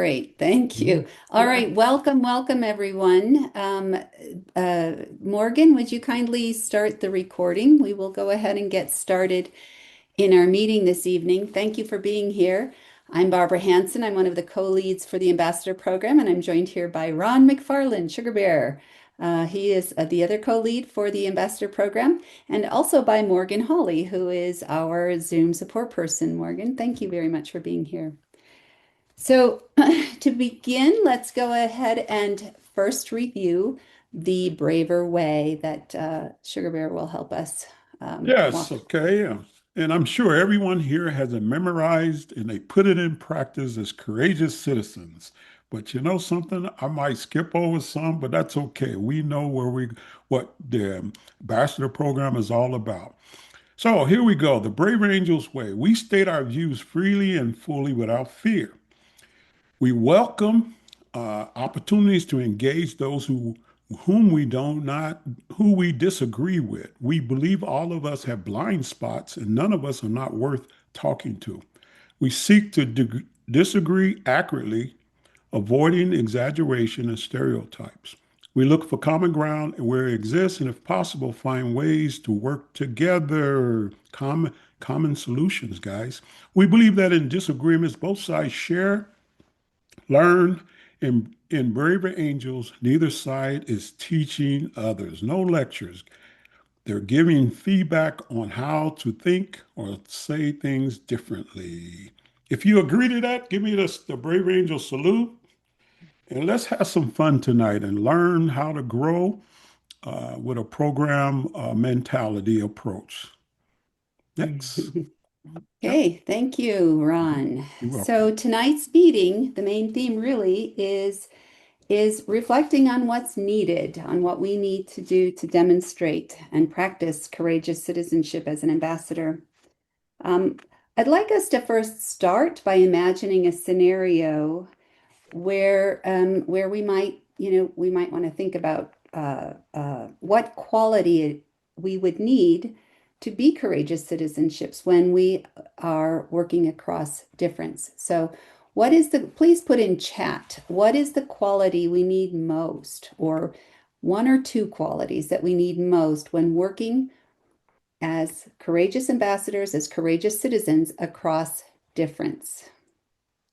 Great, thank you. All Yeah. right, welcome everyone. Morgan, would you kindly start the recording? We will go ahead and get started in our meeting this evening. Thank you for being here. I'm Barbara Hanson. I'm one of the co-leads for the Ambassador Program, and I'm joined here by Ron McFarland, Sugar Bear. He is the other co-lead for the Ambassador Program, and also by Morgan Hawley, who is our Zoom support person. Morgan, thank you very much for being here. So, to begin, let's go ahead and first review the braver way that Sugar Bear will help us Yes, walk. okay. And I'm sure everyone here has it memorized and they put it in practice as courageous citizens. But you know something? I might skip over some, but that's okay. We know what the ambassador program is all about. So here we go. The Brave Angels way. We state our views freely and fully without fear. We welcome opportunities to engage those whom we don't not who we disagree with. We believe all of us have blind spots and none of us are not worth talking to. We seek to disagree accurately, avoiding exaggeration and stereotypes. We look for common ground where it exists and if possible find ways to work together, common solutions, guys. We believe that in disagreements both sides share learn in Braver Angels, neither side is teaching others. No lectures. They're giving feedback on how to think or say things differently. If you agree to that, give me the Brave Angel salute. And let's have some fun tonight and learn how to grow with a program mentality approach. Next. Yep, Okay, thank you, Ron. you're welcome. So tonight's meeting, the main theme really is reflecting on what's needed, on what we need to do to demonstrate and practice courageous citizenship as an ambassador. Um, I'd like us to first start by imagining a scenario where we might, we might want to think about what quality we would need to be courageous citizenships when we are working across difference. So, please put in chat, what is the quality we need most, or one or two qualities that we need most when working as courageous ambassadors, as courageous citizens across difference?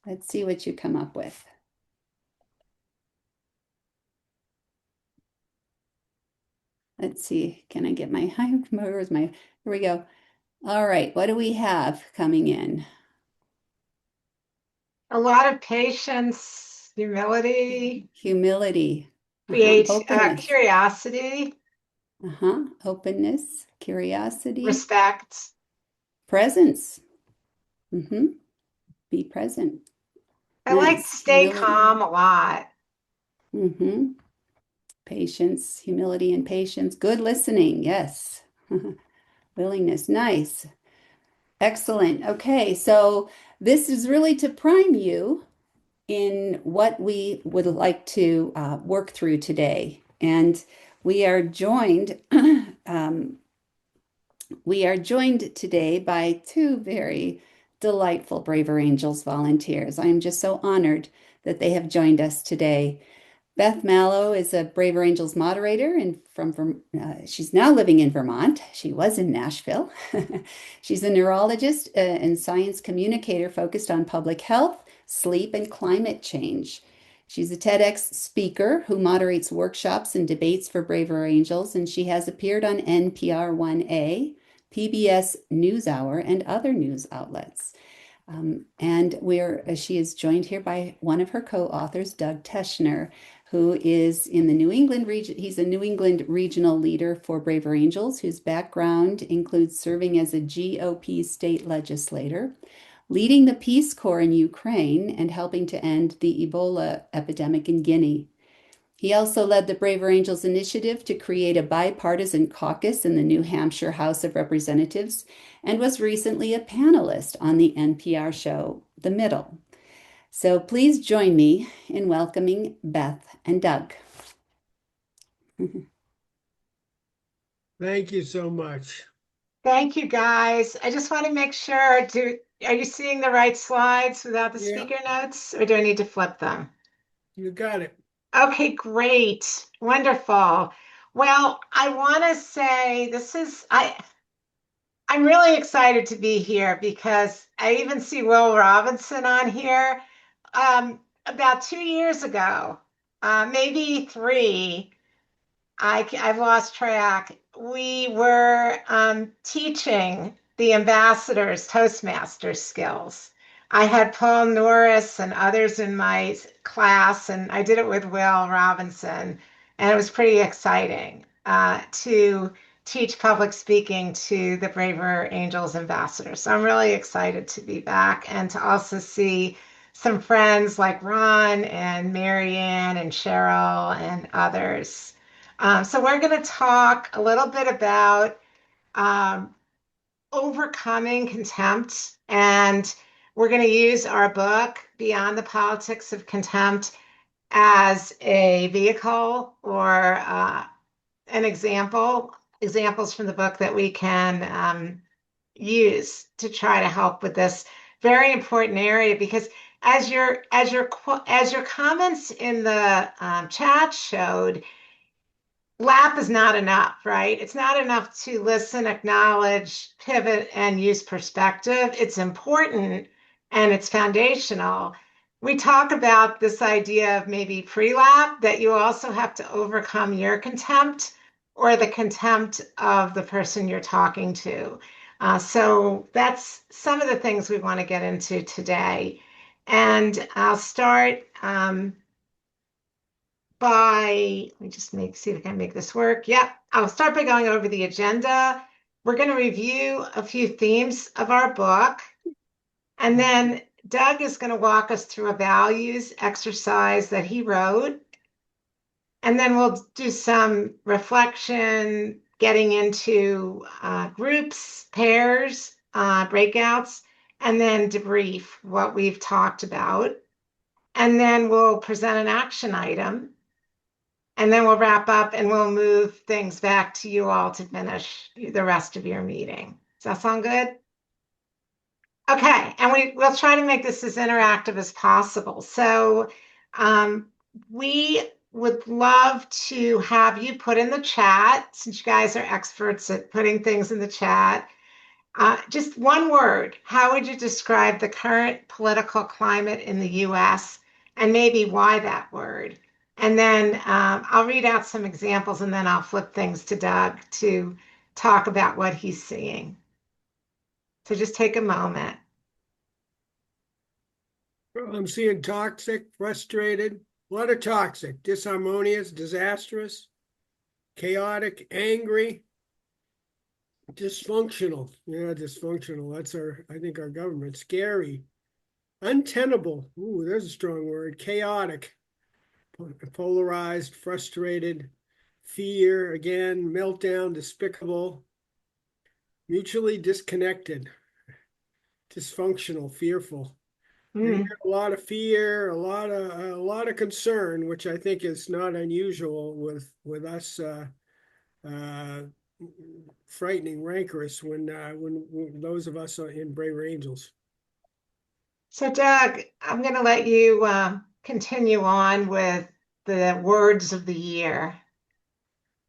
Let's see what you come up with. Let's see, can I get my, where's my, here we go. All right, what do we have coming in? A lot of patience, humility, Humility, create openness, curiosity, openness, curiosity, respect. presence, hmm be present. I like to Nice, stay humility, calm a lot. hmm patience, humility and patience. Good listening, yes. Willingness, nice. Excellent. Okay, so this is really to prime you in what we would like to work through today. And we are joined, um, we are joined today by two very delightful Braver Angels volunteers. I am just so honored that they have joined us today. Beth Mallow is a Braver Angels moderator and she's now living in Vermont. She was in Nashville. She's a neurologist and science communicator focused on public health, sleep, and climate change. She's a TEDx speaker who moderates workshops and debates for Braver Angels, and she has appeared on NPR 1A, PBS NewsHour, and other news outlets. She is joined here by one of her co-authors, Doug Teschner, who is in the New England region. He's a New England regional leader for Braver Angels, whose background includes serving as a GOP state legislator, leading the Peace Corps in Ukraine, and helping to end the Ebola epidemic in Guinea. He also led the Braver Angels initiative to create a bipartisan caucus in the New Hampshire House of Representatives and was recently a panelist on the NPR show The Middle. So please join me in welcoming Beth and Doug. Thank you so much. Thank you, guys. I just want to make sure to are you seeing the right slides without the Yeah, speaker notes, or do I need to flip them? you got it. Okay, great. Wonderful. Well, I want to say I'm really excited to be here because I even see Will Robinson on here. About 2 years ago, maybe three, I've lost track. We were teaching the ambassadors Toastmasters skills. I had Paul Norris and others in my class, and I did it with Will Robinson, and it was pretty exciting to teach public speaking to the Braver Angels ambassadors. So I'm really excited to be back and to also see some friends like Ron and Marianne and Cheryl and others. So we're going to talk a little bit about um, overcoming contempt, and we're going to use our book, Beyond the Politics of Contempt, as a vehicle or an examples from the book that we can use to try to help with this very important area. Because as your comments in the chat showed, lap is not enough, right? It's not enough to listen, acknowledge, pivot, and use perspective. It's important and it's foundational. We talk about this idea of maybe pre-lap, that you also have to overcome your contempt or the contempt of the person you're talking to. So that's some of the things we want to get into today. And I'll start let me just see if I can make this work. Yep, I'll start by going over the agenda. We're going to review a few themes of our book, and then Doug is going to walk us through a values exercise that he wrote, and then we'll do some reflection, getting into groups, pairs, breakouts, and then debrief what we've talked about. And then we'll present an action item. And then we'll wrap up and we'll move things back to you all to finish the rest of your meeting. Does that sound good? Okay, and we'll try to make this as interactive as possible. So we would love to have you put in the chat, since you guys are experts at putting things in the chat. Just one word. How would you describe the current political climate in the US, and maybe why that word? And then I'll read out some examples, and then I'll flip things to Doug to talk about what he's seeing. So just take a moment. Well, I'm seeing toxic, frustrated, a lot of toxic, disharmonious, disastrous, chaotic, angry, dysfunctional. Yeah, dysfunctional. That's I think our government. Scary, untenable. Ooh, there's a strong word. Chaotic, polarized, frustrated, fear, again, meltdown, despicable, mutually disconnected, dysfunctional, fearful. Mm. A lot of fear, a lot of concern, which I think is not unusual with us uh, frightening, rancorous when those of us are in Brave Angels. So Doug, I'm going to let you continue on with the words of the year.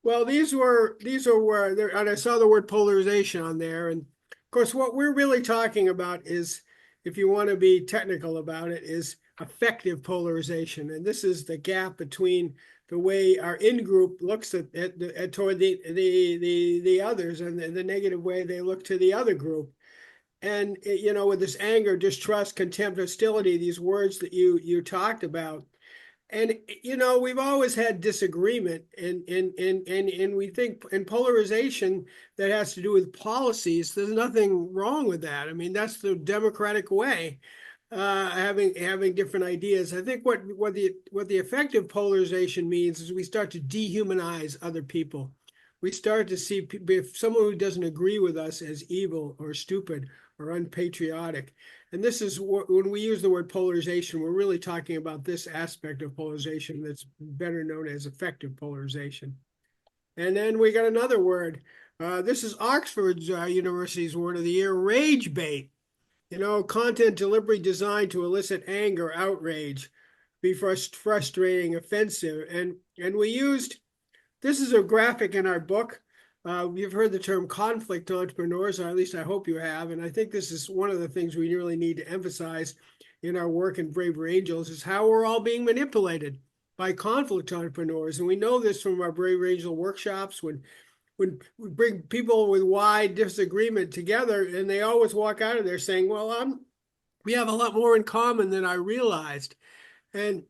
Well, these are where there, and I saw the word polarization on there, and of course, what we're really talking about is, if you want to be technical about it, is effective polarization, and this is the gap between the way our in-group looks at toward the others, and the negative way they look to the other group. And with this anger, distrust, contempt, hostility, these words that you talked about, and we've always had disagreement, and we think in polarization that has to do with policies. There's nothing wrong with that. I mean, that's the democratic way, having different ideas. I think what the effective polarization means is we start to dehumanize other people. We start to see if someone who doesn't agree with us as evil or stupid or unpatriotic. And this is when we use the word polarization, we're really talking about this aspect of polarization that's better known as effective polarization. And then we got another word. This is Oxford University's word of the year, rage bait. Content deliberately designed to elicit anger, outrage, be frustrating, offensive. And we used this is a graphic in our book. You've heard the term conflict entrepreneurs, or at least I hope you have. And I think this is one of the things we really need to emphasize in our work in Braver Angels is how we're all being manipulated by conflict entrepreneurs. And we know this from our Braver Angel workshops when we bring people with wide disagreement together and they always walk out of there saying, well, we have a lot more in common than I realized. And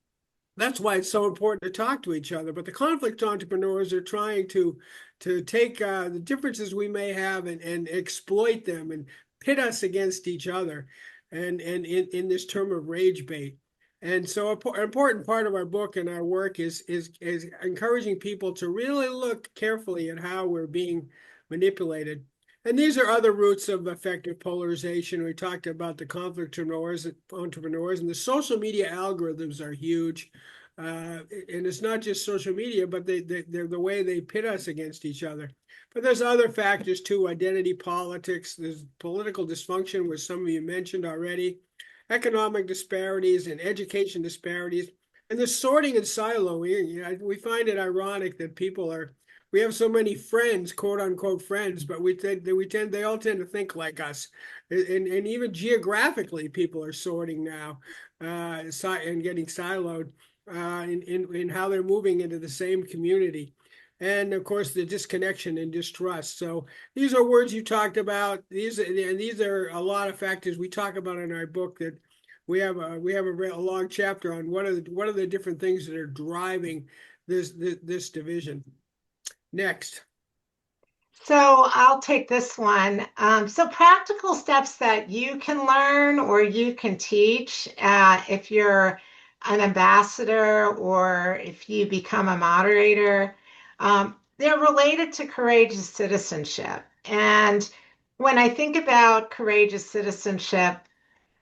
that's why it's so important to talk to each other. But the conflict entrepreneurs are trying to take the differences we may have and exploit them and pit us against each other, and in this term of rage bait. And so an important part of our book and our work is encouraging people to really look carefully at how we're being manipulated. And these are other roots of effective polarization. We talked about the conflict entrepreneurs, and the social media algorithms are huge. And it's not just social media, but they're the way they pit us against each other. But there's other factors too, identity politics, there's political dysfunction, which some of you mentioned already, economic disparities and education disparities, and the sorting and siloing. We find it ironic that we have so many friends, quote unquote friends, but they all tend to think like us. And even geographically, people are sorting now and getting siloed in how they're moving into the same community. And of course, the disconnection and distrust. So these are words you talked about. These are a lot of factors we talk about in our book that we have a long chapter on what are the different things that are driving this division. Next. So I'll take this one. So practical steps that you can learn or you can teach if you're an ambassador or if you become a moderator. They're related to courageous citizenship. And when I think about courageous citizenship,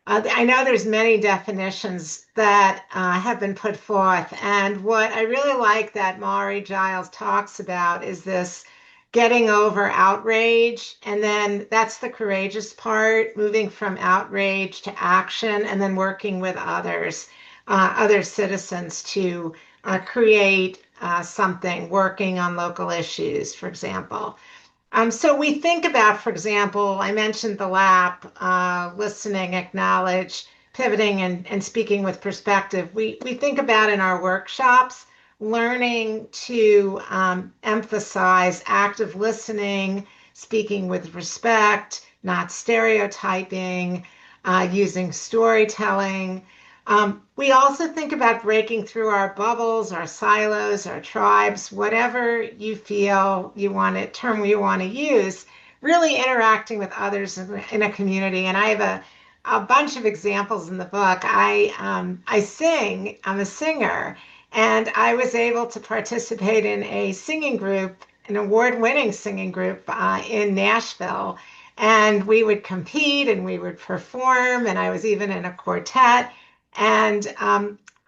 I know there's many definitions that have been put forth, and what I really like that Maury Giles talks about is this getting over outrage, and then that's the courageous part, moving from outrage to action, and then working with others, other citizens to create something, working on local issues, for example. So we think about, for example, I mentioned the LAP, listening, acknowledge, pivoting, and speaking with perspective. We think about in our workshops learning to emphasize active listening, speaking with respect, not stereotyping, using storytelling. We also think about breaking through our bubbles, our silos, our tribes, whatever you feel you want to term you want to use, really interacting with others in a community. And I have a bunch of examples in the book. I sing, I'm a singer, and I was able to participate in a singing group, an award-winning singing group in Nashville. And we would compete and we would perform, and I was even in a quartet. And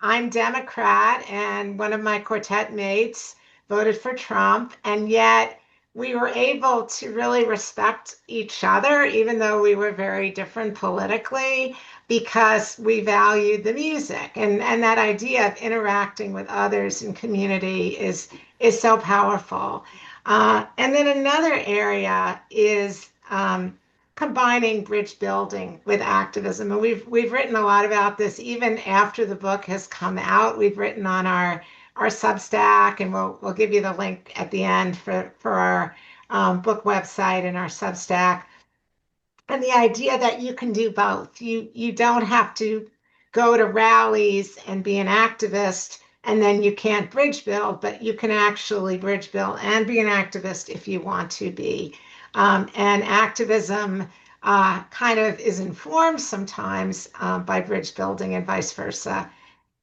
I'm Democrat, and one of my quartet mates voted for Trump. And yet we were able to really respect each other, even though we were very different politically, because we valued the music. And that idea of interacting with others in community is so powerful. And then another area is combining bridge building with activism. And we've written a lot about this even after the book has come out. We've written on our Substack, and we'll give you the link at the end for our book website and our Substack. And the idea that you can do both. You don't have to go to rallies and be an activist and then you can't bridge build, but you can actually bridge build and be an activist if you want to be. And activism kind of is informed sometimes by bridge building and vice versa.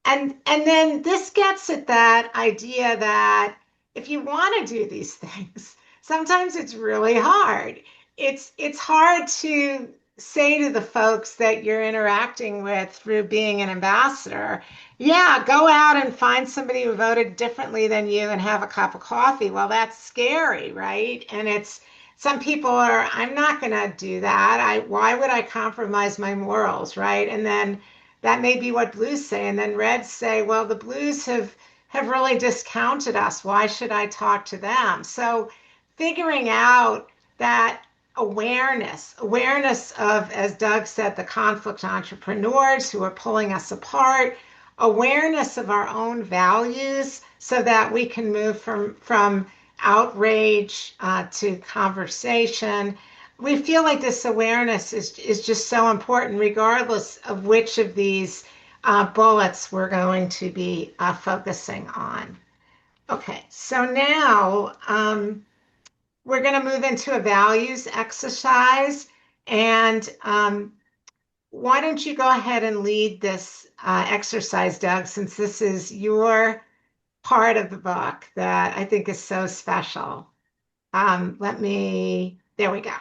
And then this gets at that idea that if you want to do these things, sometimes it's really hard. It's hard to say to the folks that you're interacting with through being an ambassador, yeah, go out and find somebody who voted differently than you and have a cup of coffee. Well, that's scary, right? And it's some people are, I'm not going to do that. Why would I compromise my morals, right? And then that may be what blues say. And then reds say, well, the blues have really discounted us. Why should I talk to them? So figuring out that awareness of, as Doug said, the conflict entrepreneurs who are pulling us apart, awareness of our own values so that we can move from outrage to conversation. We feel like this awareness is just so important, regardless of which of these bullets we're going to be focusing on. Okay, so now we're going to move into a values exercise. And why don't you go ahead and lead this exercise, Doug, since this is your part of the book that I think is so special. There we go.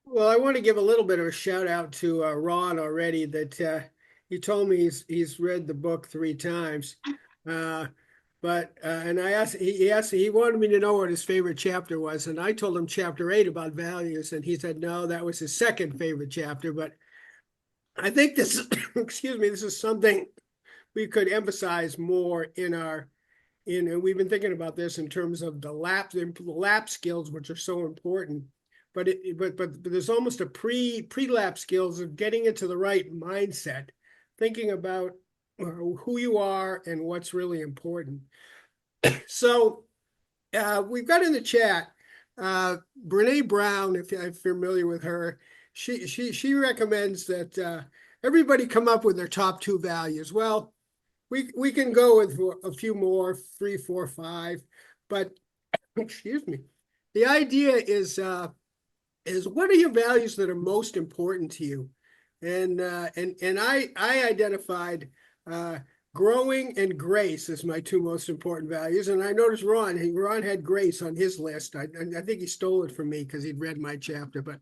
Well, I want to give a little bit of a shout out to Ron already that he told me he's read the book 3 times. And I asked, he wanted me to know what his favorite chapter was. And I told him chapter 8 about values. And he said, no, that was his second favorite chapter. But I think this, excuse me, this is something we could emphasize more in our, we've been thinking about this in terms of the lap skills, which are so important. But there's almost a pre-lap skills of getting into the right mindset, thinking about who you are and what's really important. So we've got in the chat Brene Brown, if you're familiar with her. She recommends that everybody come up with their top 2 values. Well, we can go with a few more, 3, 4, 5, but excuse me. The idea is what are your values that are most important to you? And I identified growing and grace as my 2 most important values. And I noticed Ron had grace on his list. I think he stole it from me because he'd read my chapter. But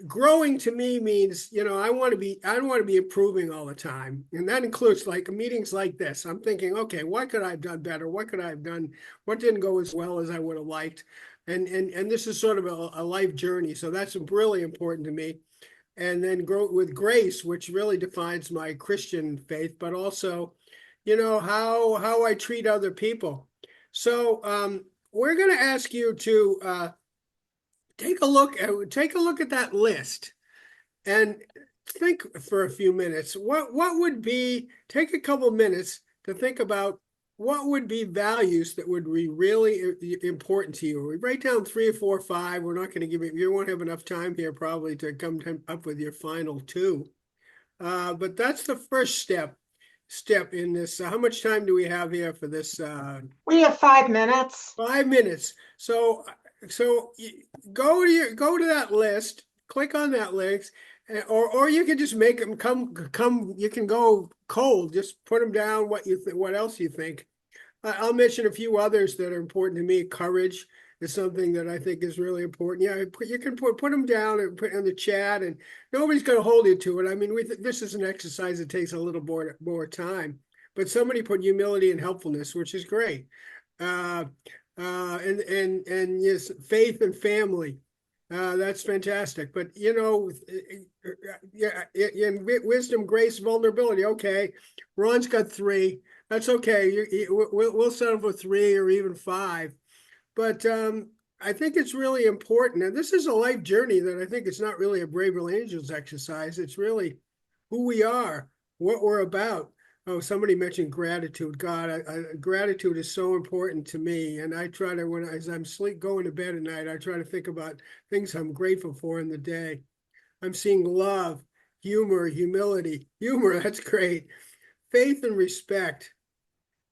growing to me means, I want to be improving all the time. And that includes like meetings like this. I'm thinking, okay, what could I have done better? What could I have done? What didn't go as well as I would have liked? And this is sort of a life journey. So that's really important to me. And then grow with grace, which really defines my Christian faith, but also, how I treat other people. So we're going to ask you to take a look at that list and think for a few minutes. What would be, take a couple minutes to think about what would be values that would be really important to you. We write down 3 or 4 or 5. We're not going to give it, you won't have enough time here probably to come up with your final 2. But that's the first step in this. How much time do we have here for this? We have 5 minutes. 5 minutes. So go to that list, click on that link, or you can just make them come. You can go cold. Just put them down. What else you think? I'll mention a few others that are important to me. Courage is something that I think is really important. Yeah, you can put them down and put in the chat, and nobody's going to hold you to it. I mean, this is an exercise that takes a little more time. But somebody put humility and helpfulness, which is great. And yes, faith and family. That's fantastic. But in wisdom, grace, vulnerability. Okay, Ron's got 3. That's okay. We'll settle for 3 or even 5. But I think it's really important. And this is a life journey that I think it's not really a Brave Little Angels exercise. It's really who we are, what we're about. Oh, somebody mentioned gratitude. God, gratitude is so important to me. And I try to, as I'm going to bed at night, I try to think about things I'm grateful for in the day. I'm seeing love, humility. Humor, that's great. Faith and respect.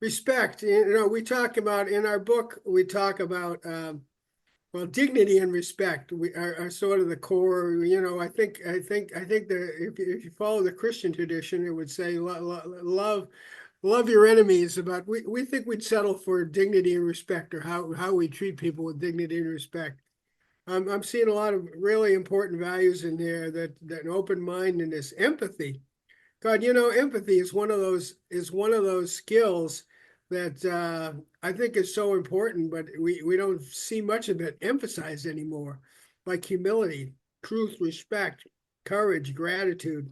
Respect, we talk about in our book, we talk about, dignity and respect are sort of the core. I think that if you follow the Christian tradition, it would say love your enemies. But we think we'd settle for dignity and respect, or how we treat people with dignity and respect. I'm seeing a lot of really important values in there, that open-mindedness, empathy. God, empathy is one of those skills that I think is so important, but we don't see much of it emphasized anymore, like humility, truth, respect, courage, gratitude.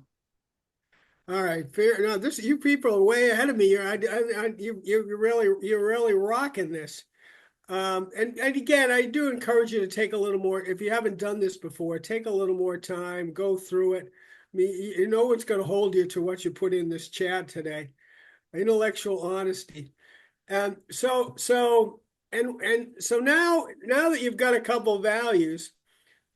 All right, fair. No, this you people are way ahead of me. You're really rocking this. And again, I do encourage you to take a little more. If you haven't done this before, take a little more time, go through it. I mean, you know what's going to hold you to what you put in this chat today. Intellectual honesty. And so now that you've got a couple values,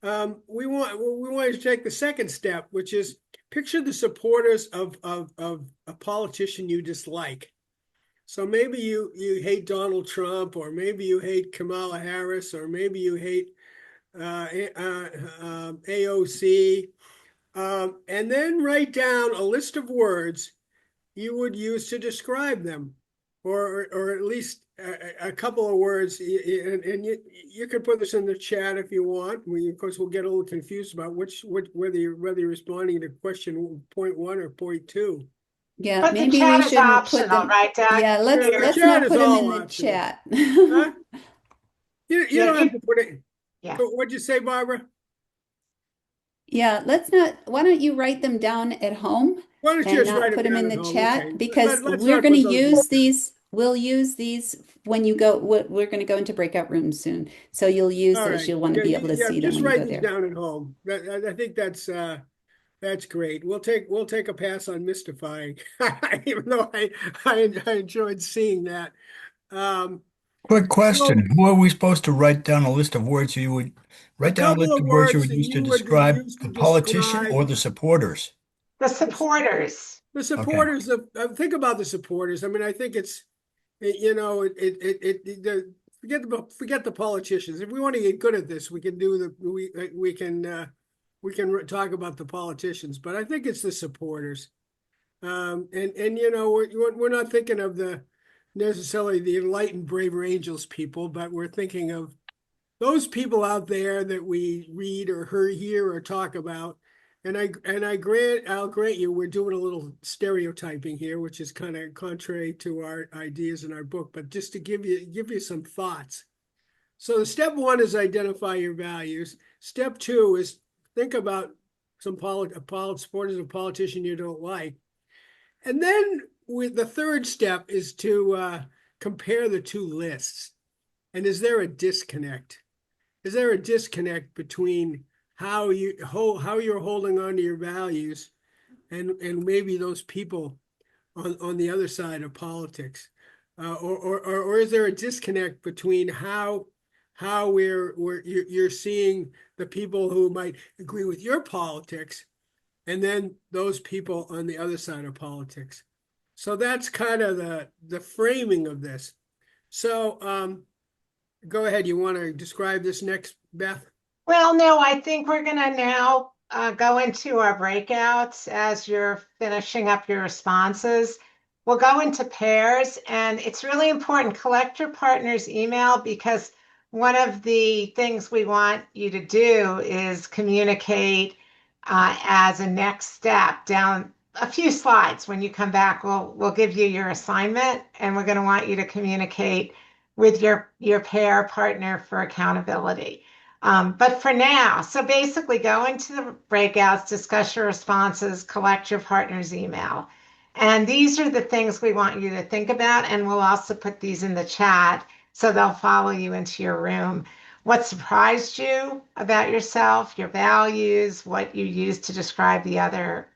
we want to take the second step, which is picture the supporters of a politician you dislike. So maybe you hate Donald Trump, or maybe you hate Kamala Harris, or maybe you hate AOC, and then write down a list of words you would use to describe them, or at least a couple of words. And you can put this in the chat if you want. Of course, we'll get a little confused about whether you're responding to question point one or point two. Yeah, But the maybe we chat is shouldn't put optional, them. right, Doug? Yeah, Yeah, the let's chat not is put them in all the optional. chat. Huh? You Yeah, don't have to put it. yeah. What'd you say, Barbara? Yeah, let's not. Why don't you write them down at home Why don't you and just not write put them them down in at the home? Okay. chat because Let's we're not going to put those in use the chat. these. We'll use these when you go. We're going to go into breakout rooms soon. So you'll use All those. right. You'll want to Yeah, be able to yeah, see them just when you write go these there. down at home. I think that's great. We'll take a pass on mystifying, even though I enjoyed seeing that. Um, Quick so question. Who are we supposed to write down a list of words you would a write down a couple list of of words you words would that use to you would describe use to the politician describe or the supporters? The the, supporters. the Okay. supporters of. Think about the supporters. I mean, I think it's you know forget the politicians. If we want to get good at this, we can do we can talk about the politicians, but I think it's the supporters. And we're not thinking of the necessarily the enlightened braver angels people, but we're thinking of those people out there that we read or hear or talk about. I'll grant you we're doing a little stereotyping here, which is kind of contrary to our ideas in our book, but just to give you some thoughts. So step one is identify your values. Step two is think about some supporters of a politician you don't like. And then the third step is to compare the two lists. And is there a disconnect? Is there a disconnect between how you're holding on to your values and maybe those people on the other side of politics? Or is there a disconnect between how you're seeing the people who might agree with your politics and then those people on the other side of politics? So that's kind of the framing of this. So go ahead. You want to describe this next, Beth? Well, no, I think we're going to now go into our breakouts as you're finishing up your responses. We'll go into pairs, and it's really important. Collect your partner's email because one of the things we want you to do is communicate as a next step down a few slides. When you come back, we'll give you your assignment, and we're going to want you to communicate with your pair partner for accountability. But for now, so basically go into the breakouts, discuss your responses, collect your partner's email. And these are the things we want you to think about. And we'll also put these in the chat so they'll follow you into your room. What surprised you about yourself, your values, what you use to describe the other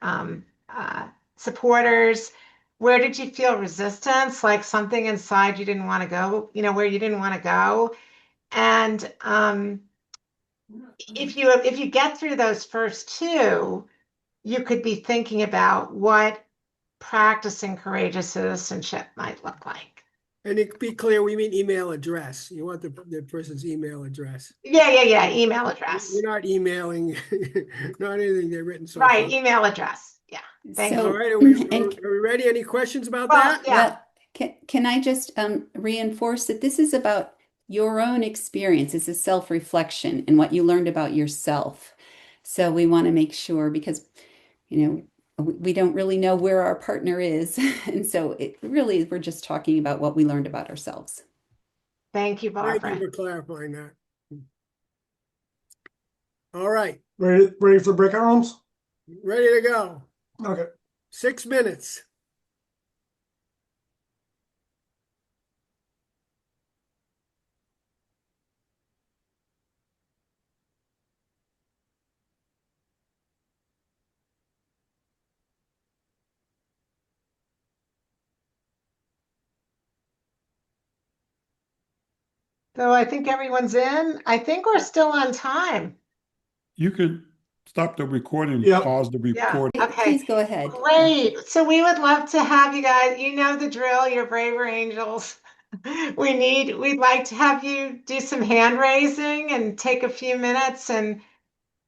supporters? Where did you feel resistance, like something inside you didn't want to go, where you didn't want to go? And if you get through those first two, you could be thinking about what practicing courageous citizenship might look like. And to be clear, we mean email address. You want the person's email address. Yeah. Email address. You're not emailing, not anything they've written so Right, far. email address. Yeah. Thank All you. So, right, and are we ready? Any questions about Well, that? yeah. well, can I just reinforce that this is about your own experience. It's a self-reflection and what you learned about yourself. So we want to make sure because, you know, we don't really know where our partner is. And so it really, we're just talking about what we learned about ourselves. Thank you, Thank you Barbara. for clarifying that. All right, Ready for breakout rooms? ready to go. Okay. 6 minutes. So I think everyone's in. I think we're still on time. You can stop the recording, Yep. pause the Yeah. recording. Okay. Please go ahead. Great. So we would love to have you guys, you know the drill, you're braver angels. We'd like to have you do some hand raising and take a few minutes and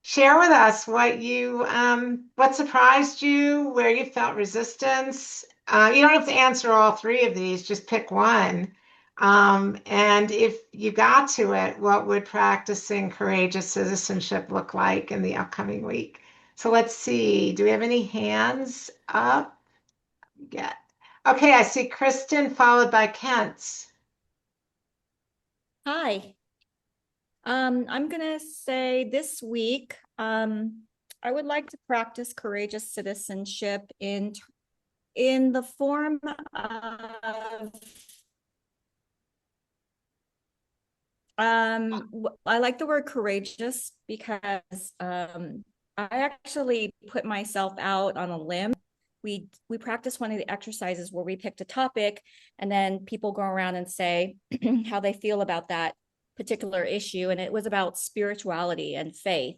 share with us what surprised you, where you felt resistance. You don't have to answer all three of these, just pick one. And if you got to it, what would practicing courageous citizenship look like in the upcoming week? So let's see. Do we have any hands up? Yeah. Okay, I see Kristen followed by Kent. Hi. I'm gonna say this week, I would like to practice courageous citizenship in the form of I like the word courageous because I actually put myself out on a limb. We practiced one of the exercises where we picked a topic and then people go around and say how they feel about that particular issue, and it was about spirituality and faith.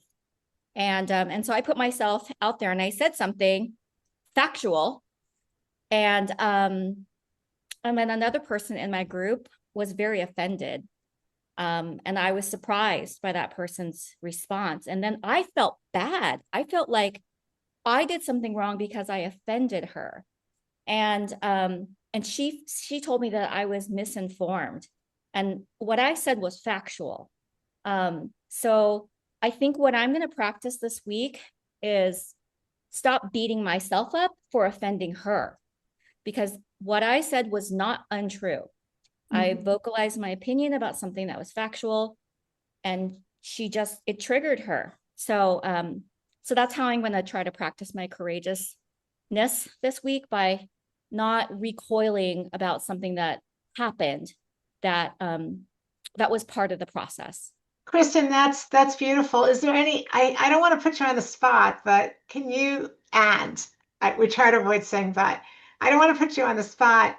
And so I put myself out there and I said something factual, and then another person in my group was very offended. And I was surprised by that person's response. And then I felt bad. I felt like I did something wrong because I offended her. And she told me that I was misinformed. And what I said was factual. So I think what I'm going to practice this week is stop beating myself up for offending her, because what I said was not untrue. I vocalized my opinion about something that was factual, and it triggered her. So that's how I'm going to try to practice my courageousness this week, by not recoiling about something that happened that was part of the process. Kristen, that's beautiful. Is there I don't want to put you on the spot, but can you add, we try to avoid saying but, I don't want to put you on the spot.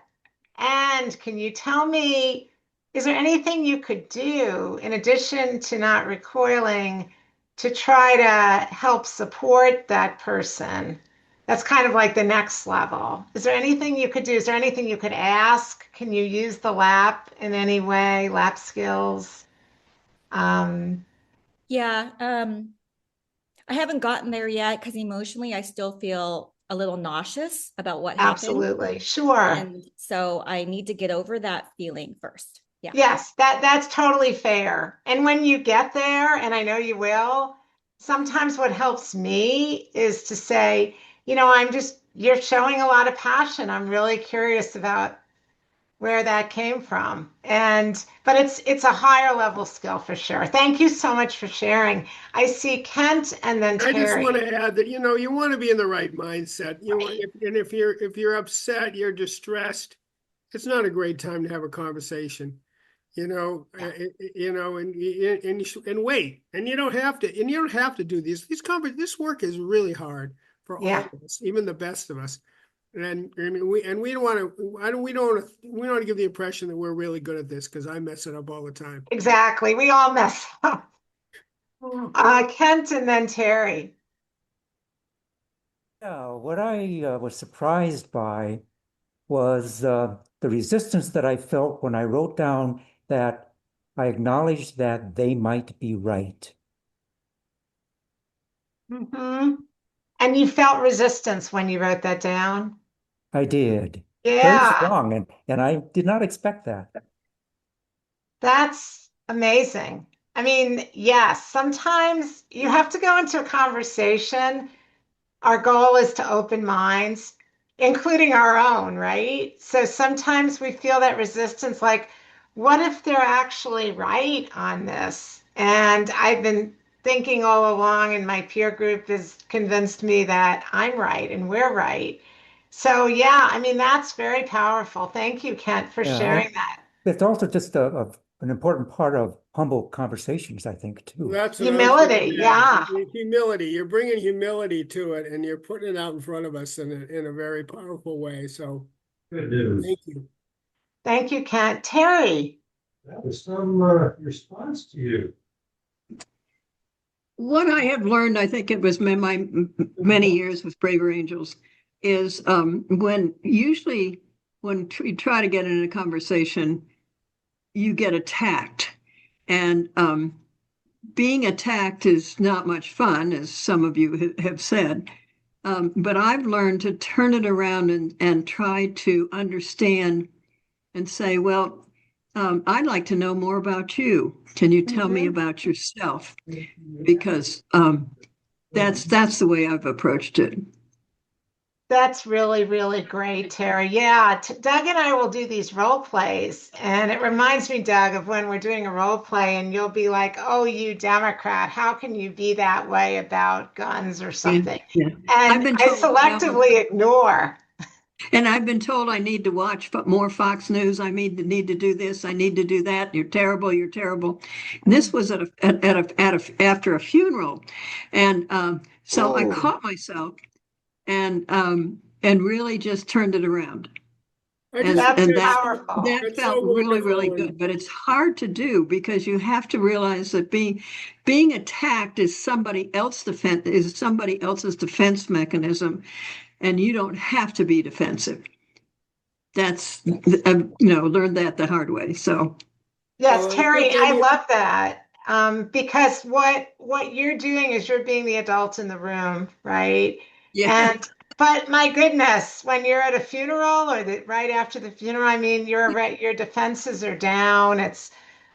And can you tell me, is there anything you could do in addition to not recoiling to try to help support that person? That's kind of like the next level. Is there anything you could do? Is there anything you could ask? Can you use the lap in any way, lap skills? Um, Yeah, I haven't gotten there yet because emotionally I still feel a little nauseous about what happened. Absolutely. Sure. And so I need to get over that feeling first. Yeah. Yes, that's totally fair. And when you get there, and I know you will, sometimes what helps me is to say, you're showing a lot of passion. I'm really curious about where that came from. But it's a higher level skill for sure. Thank you so much for sharing. I see Kent and then I just want Terry. to add that you want to be in the right mindset. Right. And if you're upset, you're distressed, it's not a great time to have a conversation. Yeah. And wait, and you don't have to do this work is really hard for all Yeah, of us, even the best of us. And we don't want to. We don't want to give the impression that we're really good at this, because I mess it up all the time. exactly. We all mess up. Kent and then Terry. Yeah, what I was surprised by was the resistance that I felt when I wrote down that I acknowledged that they might be right. Hmm. And you felt resistance when you wrote that down? I did. Very Yeah, strong, and I did not expect that. that's amazing. I mean, yes, sometimes you have to go into a conversation our goal is to open minds, including our own, right? So sometimes we feel that resistance, like, what if they're actually right on this? And I've been thinking all along, and my peer group has convinced me that I'm right and we're right. So, yeah, I mean, that's very powerful. Thank you, Kent, for Yeah, sharing that. it's also just an important part of humble conversations, I think, too. That's what I was going Humility, to add. yeah. Humility. You're bringing humility to it, and you're putting it out in front of us in a very powerful way. So Good news. thank you. Thank you, Kent. Terry. That was some response to you. What I have learned, I think it was my many years with Braver Angels, is when usually when you try to get in a conversation, you get attacked. And being attacked is not much fun, as some of you have said. But I've learned to turn it around and try to understand and say, well, I'd like to know more about you. Can you tell me Mhm. about yourself? Because that's the way I've approached it. That's really, really great, Terry. Yeah, Doug and I will do these role plays, and it reminds me, Doug, of when we're doing a role play, and you'll be like, "Oh, you Democrat, how can you be that way about guns or Yeah, something?" yeah. I've And been I told, selectively ignore. and I've been told I need to watch more Fox News. I need to do this. I need to do that. You're terrible. You're terrible. And this was after a funeral, and so I Ooh, caught myself and really just turned it around. I just And think that's and that's powerful. that that's felt so really, really wonderful. And good. But it's hard to do because you have to realize that being attacked is somebody else's defense mechanism, and you don't have to be defensive. That's learned that the hard way. So Yes, well, Terry, and I you, love that. Because what you're doing is you're being the adult in the room, right? yeah, And but my goodness, when you're at a funeral or right after the funeral, I mean, your defenses are down. It's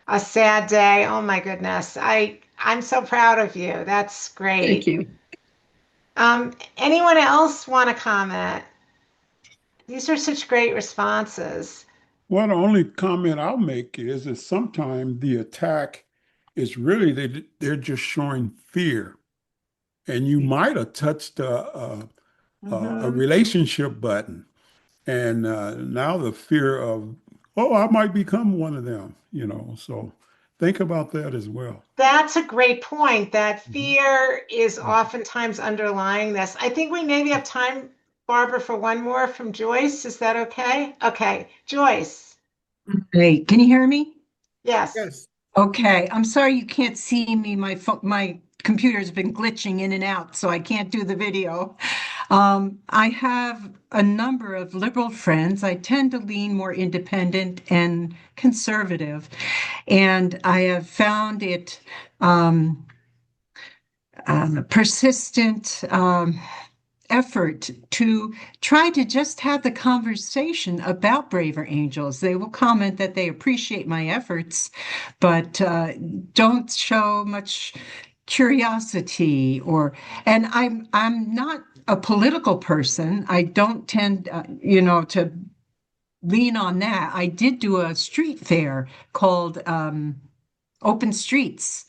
a sad day. Oh my goodness. I'm so proud of you. That's thank great. you. Anyone else want to comment? These are such great responses. Well, the only comment I'll make is that sometimes the attack is really they're just showing fear, and you might have touched a Hmm. relationship button, and now the fear of, oh, I might become one of them, you know. So think about that as well. That's a great point. That Mhm. fear is oftentimes underlying this. I think we maybe have time, Barbara, for one more from Joyce. Is that okay? Okay, Joyce. Hey, can you hear me? Yes. yes, Okay, I'm sorry you can't see me. My computer's been glitching in and out, so I can't do the video. I have a number of liberal friends. I tend to lean more independent and conservative, and I have found it persistent. Effort to try to just have the conversation about Braver Angels. They will comment that they appreciate my efforts, but don't show much curiosity and I'm not a political person. I don't tend, to lean on that. I did do a street fair called Open Streets.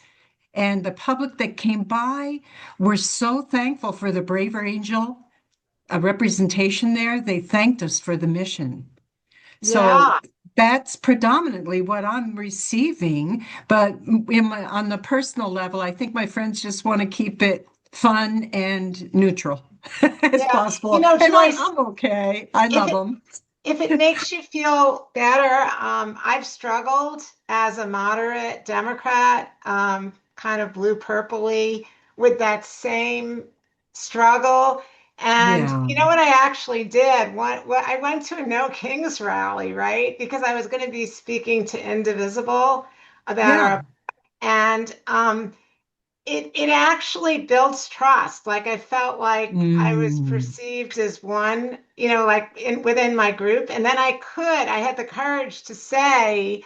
And the public that came by were so thankful for the Braver Angel a representation there. They thanked us for the mission. So Yeah. that's predominantly what I'm receiving. But on the personal level, I think my friends just want to keep it fun and neutral as Yeah. possible. And Joyce, I'm okay. I if love it them. if it makes you feel better, I've struggled as a moderate Democrat, kind of blue purpley, with that same struggle. And Yeah. you know what I actually did? I went to a No Kings rally, right? Because I was going to be speaking to Indivisible about Yeah. our, and it actually builds trust. Like I felt like I was Mm, perceived as one, like within my group. And then I had the courage to say,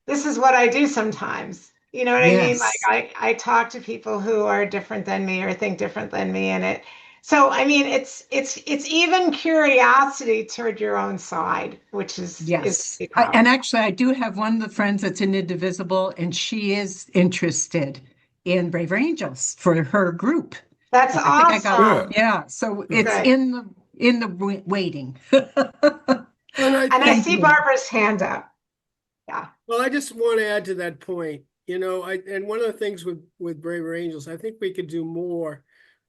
this is what I do sometimes. You know what I mean? Like yes. I talk to people who are different than me or think different than me, and So, I mean, it's even curiosity toward your own side, which is Yes. pretty And powerful. actually, I do have one of the friends that's in Indivisible, and she is interested in Braver Angels for her group. That's I think I got, awesome. Good. yeah. So it's Good. in the waiting. And I And I think, Thank see you. Barbara's hand up. Yeah. well, I just want to add to that point. And one of the things with Braver Angels, I think we could do more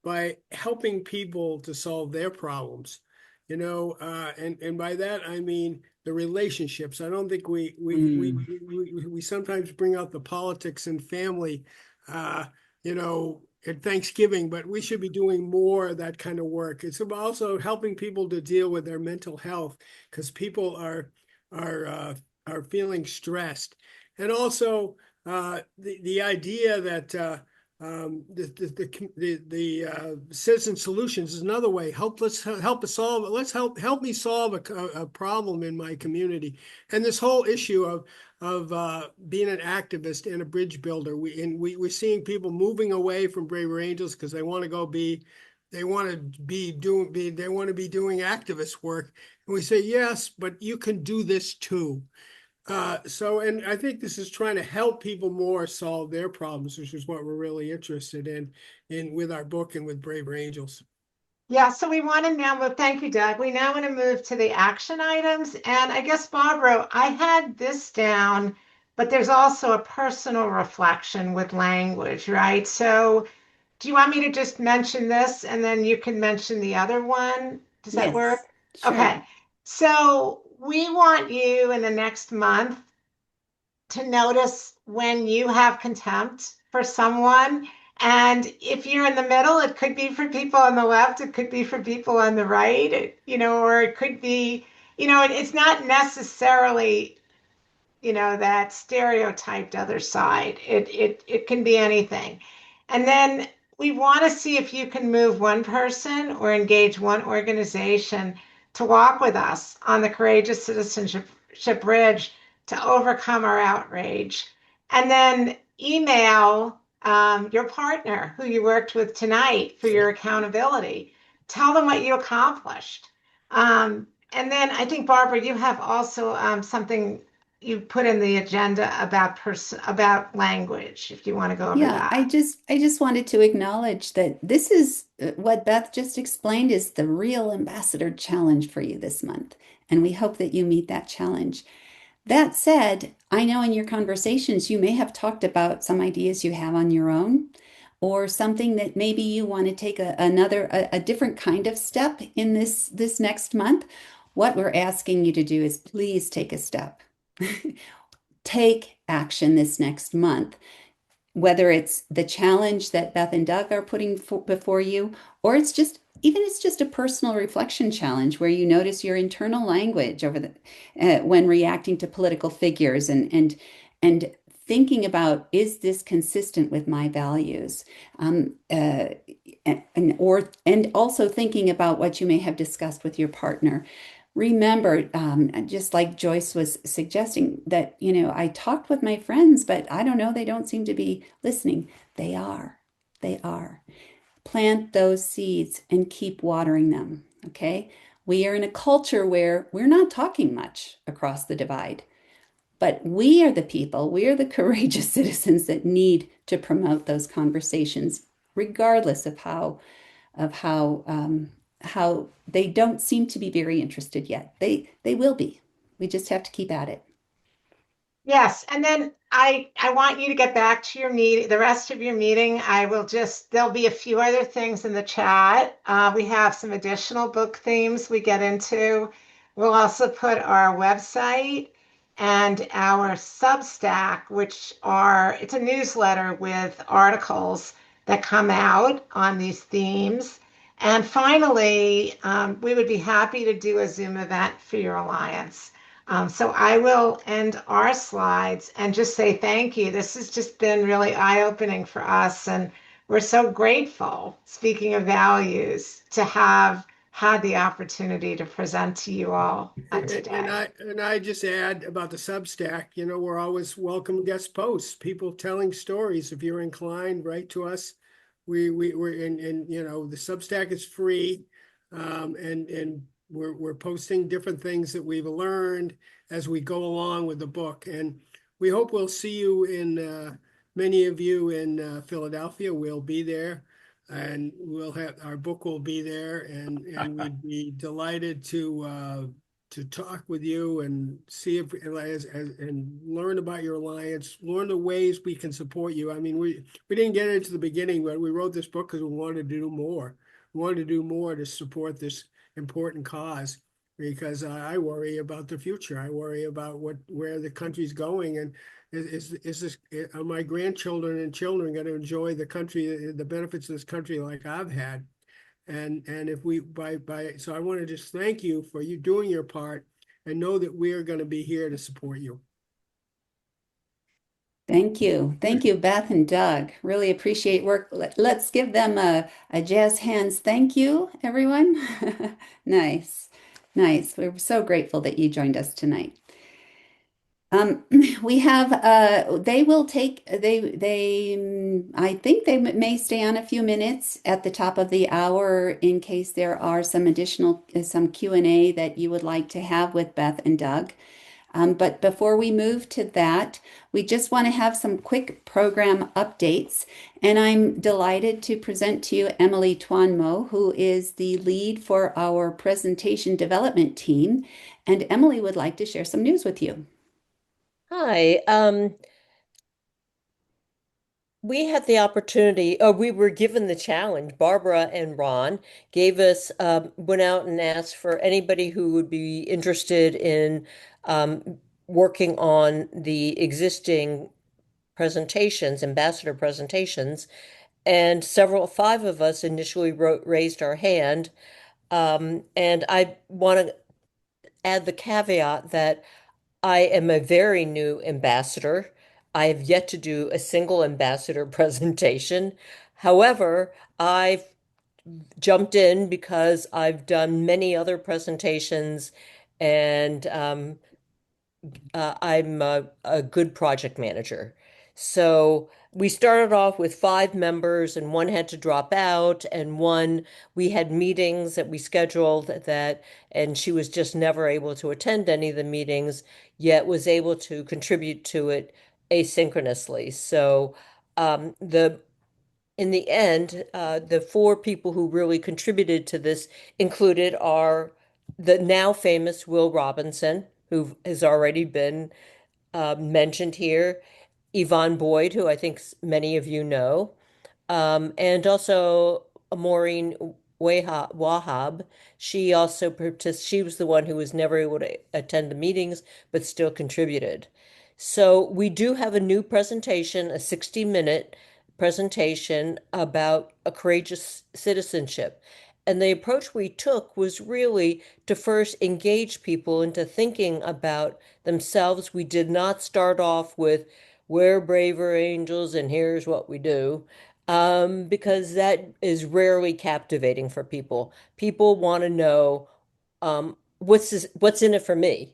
by helping people to solve their problems. And by that I mean the relationships. I don't think Mm. we sometimes bring out the politics and family, at Thanksgiving, but we should be doing more of that kind of work. It's about also helping people to deal with their mental health because people are uh, are feeling stressed, and also the idea that the citizen solutions is another way. Help us solve. Help me solve a problem in my community. And this whole issue of being an activist and a bridge builder. We're seeing people moving away from Braver Angels because they want to go be. They want to they want to be doing activist work. And we say, yes, but you can do this too. And I think this is trying to help people more solve their problems, which is what we're really interested in with our book and with Braver Angels. Yeah, so we want to now move, thank you, Doug. We now want to move to the action items. And I guess, Barbara, I had this down, but there's also a personal reflection with language, right? So do you want me to just mention this and then you can mention the other one? Does that work? Yes, sure. Okay. So we want you in the next month to notice when you have contempt for someone. And if you're in the middle, it could be for people on the left, it could be for people on the right, or it could be, it's not necessarily, that stereotyped other side. It can be anything. And then we want to see if you can move one person or engage one organization to walk with us on the Courageous Citizenship Bridge to overcome our outrage. And then email your partner who you worked with tonight for your accountability. Tell them what you accomplished. And then I think, Barbara, you have also something you put in the agenda about language, if you want to go over Yeah, I that. just I just wanted to acknowledge that this is what Beth just explained is the real ambassador challenge for you this month. And we hope that you meet that challenge. That said, I know in your conversations you may have talked about some ideas you have on your own or something that maybe you want to take a different kind of step in this next month. What we're asking you to do is please take a step. Take action this next month, whether it's the challenge that Beth and Doug are putting before you, or it's just a personal reflection challenge where you notice your internal language when reacting to political figures and thinking about, is this consistent with my values, and also thinking about what you may have discussed with your partner. Remember, just like Joyce was suggesting, that, I talked with my friends, but I don't know, they don't seem to be listening. They are. They are. Plant those seeds and keep watering them. Okay. We are in a culture where we're not talking much across the divide, but we are the people, we are the courageous citizens that need to promote those conversations, regardless of how they don't seem to be very interested yet. They will be. We just have to keep at it. Yes, and then I want you to get back to your meeting, the rest of your meeting. There'll be a few other things in the chat. We have some additional book themes we get into. We'll also put our website and our Substack, it's a newsletter with articles that come out on these themes. And finally, we would be happy to do a Zoom event for your alliance. So I will end our slides and just say thank you. This has just been really eye-opening for us, and we're so grateful, speaking of values, to have had the opportunity to present to you all today. And I just add about the Substack, we're always welcome guest posts, people telling stories. If you're inclined, write to us. we're and the Substack is free, and we're posting different things that we've learned as we go along with the book, and we hope we'll see you in many of you in Philadelphia. We'll be there, and we'll have our book will be there, and we'd be delighted to talk with you and see if and learn about your alliance, learn the ways we can support you. I mean, we didn't get into the beginning, but we wrote this book because we wanted to do more. We wanted to do more to support this important cause because I worry about the future. I worry about where the country's going, and is this are my grandchildren and children going to enjoy the country, the benefits of this country like I've had? And if we by so I want to just thank you for you doing your part and know that we are going to be here to support you. Thank you. Thank you, Beth and Doug. Really appreciate work. Let's give them a jazz hands. Thank you, everyone. Nice. Nice. We're so grateful that you joined us tonight. Um, we have they will take I think they may stay on a few minutes at the top of the hour in case there are some additional some Q&A that you would like to have with Beth and Doug. But before we move to that, we just want to have some quick program updates. And I'm delighted to present to you Emily Twanmo, who is the lead for our presentation development team. And Emily would like to share some news with you. Hi. We had the opportunity, or we were given the challenge. Barbara and Ron went out and asked for anybody who would be interested in working on the existing presentations, ambassador presentations. And five of us initially raised our hand. And I want to add the caveat that I am a very new ambassador. I have yet to do a single ambassador presentation. However, I've jumped in because I've done many other presentations and I'm a good project manager. So we started off with five members, and one had to drop out, and one we had meetings that we scheduled and she was just never able to attend any of the meetings, yet was able to contribute to it asynchronously. So the in the end, the four people who really contributed to this included the now famous Will Robinson, who has already been mentioned here, Yvonne Boyd, who I think many of you know, and also Maureen Wahab. She was the one who was never able to attend the meetings, but still contributed. So we do have a new presentation, a 60-minute presentation about a courageous citizenship. And the approach we took was really to first engage people into thinking about themselves. We did not start off with, we're braver angels and here's what we do, because that is rarely captivating for people. People want to know, what's in it for me?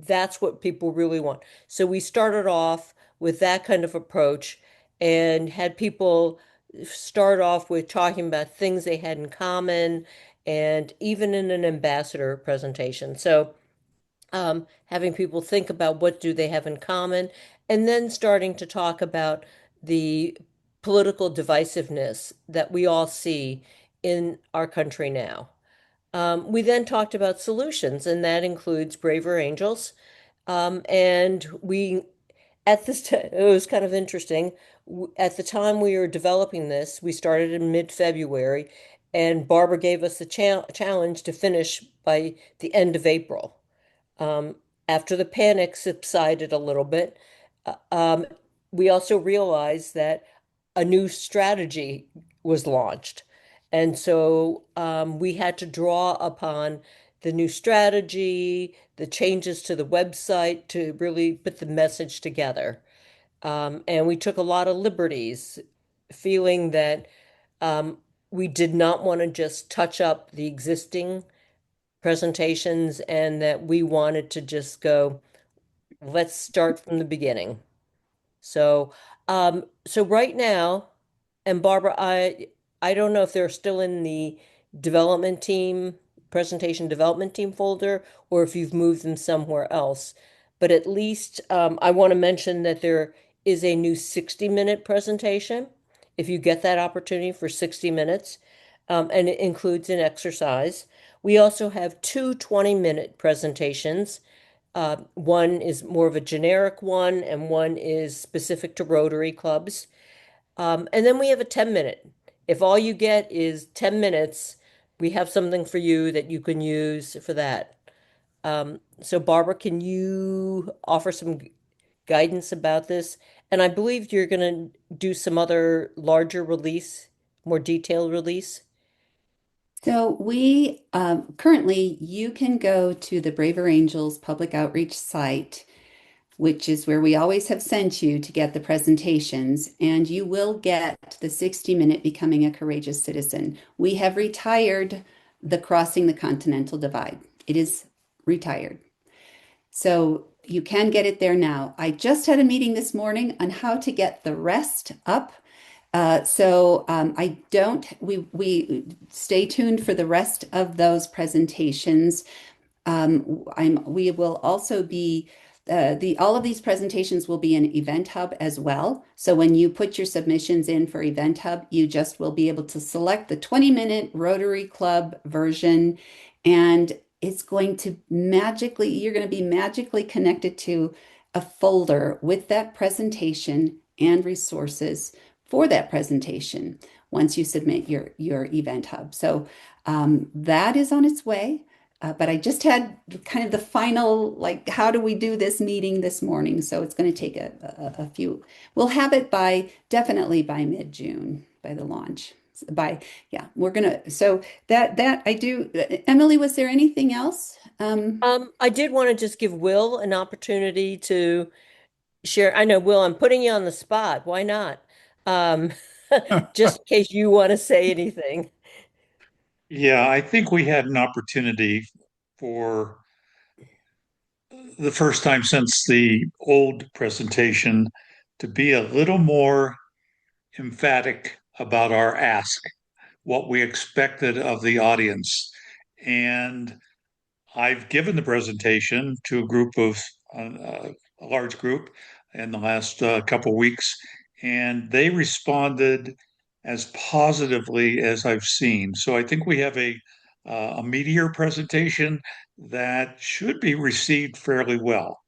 That's what people really want. So we started off with that kind of approach and had people start off with talking about things they had in common and even in an ambassador presentation. So having people think about what do they have in common and then starting to talk about the political divisiveness that we all see in our country now. We then talked about solutions, and that includes Braver Angels. And at this time, it was kind of interesting. At the time we were developing this, we started in mid-February, and Barbara gave us a challenge to finish by the end of April. Um, After the panic subsided a little bit, uh, um, we also realized that a new strategy was launched. And so we had to draw upon the new strategy, the changes to the website to really put the message together. And we took a lot of liberties, feeling that um, we did not want to just touch up the existing presentations and that we wanted to just go, let's start from the beginning. So, so right now, And Barbara, I don't know if they're still in the development team, presentation development team folder, or if you've moved them somewhere else. But at least I want to mention that there is a new 60-minute presentation if you get that opportunity for 60 minutes, and it includes an exercise. We also have two 20-minute presentations. One is more of a generic one, and one is specific to Rotary clubs. And then we have a 10-minute. If all you get is 10 minutes, we have something for you that you can use for that. So Barbara, can you offer some guidance about this? And I believe you're going to do some other larger release, more detailed release. So we currently, you can go to the Braver Angels public outreach site, which is where we always have sent you to get the presentations, and you will get the 60-minute Becoming a Courageous Citizen. We have retired the Crossing the Continental Divide. It is retired. So you can get it there now. I just had a meeting this morning on how to get the rest up. I don't, we stay tuned for the rest of those presentations. We will also be, all of these presentations will be in Event Hub as well. So when you put your submissions in for Event Hub, you just will be able to select the 20-minute Rotary Club version, and it's going to magically, you're going to be magically connected to a folder with that presentation and resources for that presentation once you submit your Event Hub. So that is on its way. But I just had kind of the final, like, how do we do this meeting this morning? So it's going to take a few. We'll have it definitely by mid-June, by the launch. Yeah, we're gonna. So that I do. Emily, was there anything else? I did want to just give Will an opportunity to share. I know, Will, I'm putting you on the spot. Why not? Um, just in case you want to say anything. Yeah, I think we had an opportunity for the first time since the old presentation to be a little more emphatic about our ask, what we expected of the audience. And I've given the presentation to a group of a large group in the last couple of weeks, and they responded as positively as I've seen. So I think we have a meteor presentation that should be received fairly well.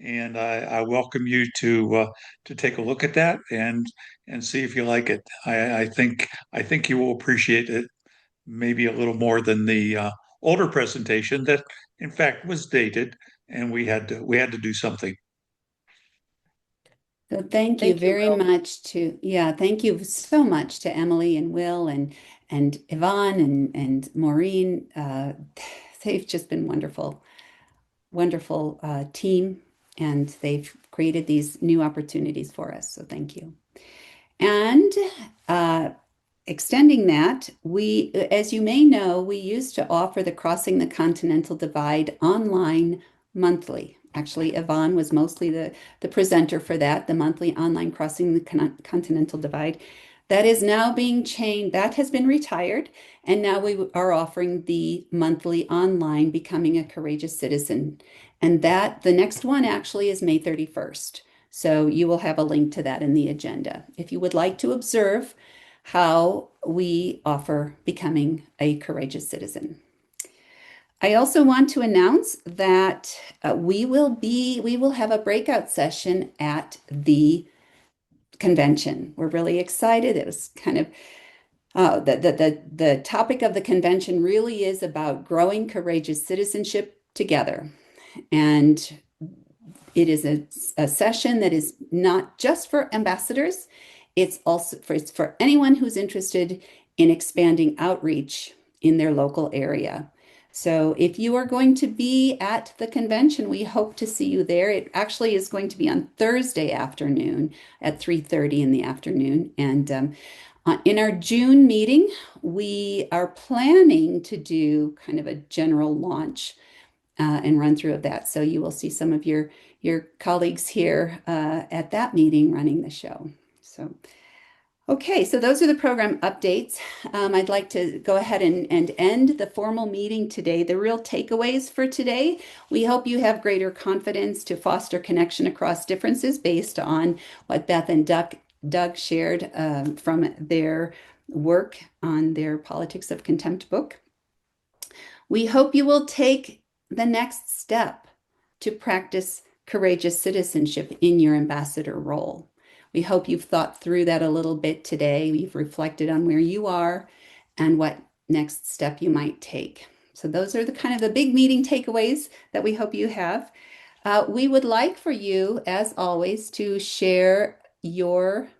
And I welcome you to take a look at that and see if you like it. I think you will appreciate it maybe a little more than the older presentation that in fact was dated, and we had to do something. So thank you Thank you, very Will. much thank you so much to Emily and Will and Yvonne and Maureen. They've just been wonderful team, and they've created these new opportunities for us. So thank you. And extending that, as you may know, we used to offer the Crossing the Continental Divide online monthly. Actually, Yvonne was mostly the presenter for that, the monthly online Crossing the Continental Divide. That is now being changed. That has been retired. And now we are offering the monthly online Becoming a Courageous Citizen. And the next one actually is May 31st. So you will have a link to that in the agenda. If you would like to observe how we offer Becoming a Courageous Citizen. I also want to announce that we will have a breakout session at the convention. We're really excited. It was kind of the topic of the convention really is about growing courageous citizenship together. And it is a session that is not just for ambassadors, it's for anyone who's interested in expanding outreach in their local area. So if you are going to be at the convention, we hope to see you there. It actually is going to be on Thursday afternoon at 3:30 in the afternoon. And in our June meeting, we are planning to do kind of a general launch and run through of that. So you will see some of your colleagues here at that meeting running the show. So Okay, so those are the program updates. I'd like to go ahead and end the formal meeting today. The real takeaways for today, we hope you have greater confidence to foster connection across differences based on what Beth and Doug shared from their work on their Politics of Contempt book. We hope you will take the next step to practice courageous citizenship in your ambassador role. We hope you've thought through that a little bit today. You've reflected on where you are and what next step you might take. So those are the kind of the big meeting takeaways that we hope you have. We would like for you, as always, to share your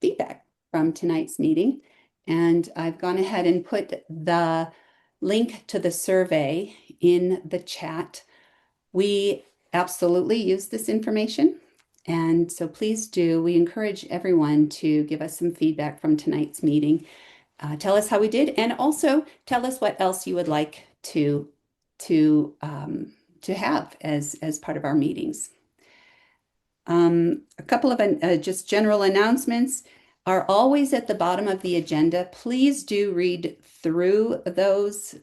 feedback from tonight's meeting. And I've gone ahead and put the link to the survey in the chat. We absolutely use this information. And so please do. We encourage everyone to give us some feedback from tonight's meeting. Tell us how we did, and also tell us what else you would like to have as part of our meetings. A couple of just general announcements are always at the bottom of the agenda. Please do read through those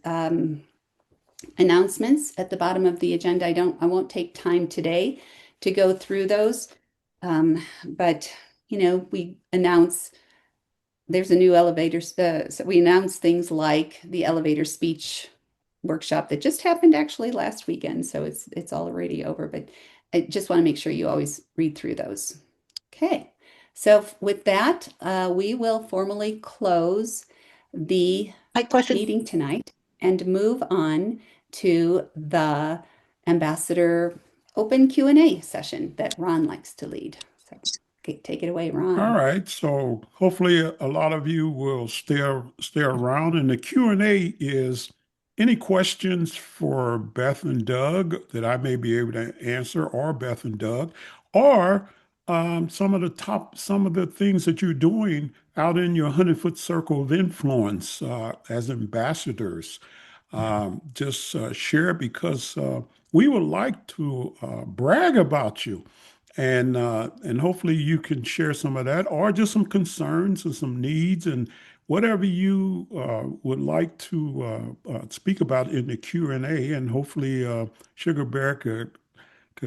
announcements at the bottom of the agenda. I won't take time today to go through those, but we announce there's a new elevator. So we announce things like the elevator speech workshop that just happened actually last weekend. So it's already over, but I just want to make sure you always read through those. Okay, so with that, we will formally close the meeting tonight and move on to the Ambassador Open Q&A session that Ron likes to lead. So take it away, Ron. All right. So hopefully a lot of you will stay around. And the Q&A is any questions for Beth and Doug that I may be able to answer, or Beth and Doug, or some of the things that you're doing out in your 100-foot circle of influence as ambassadors. Just share, because we would like to brag about you. And hopefully you can share some of that, or just some concerns and some needs, and whatever you would like to speak about in the Q&A. And hopefully Sugar Bear could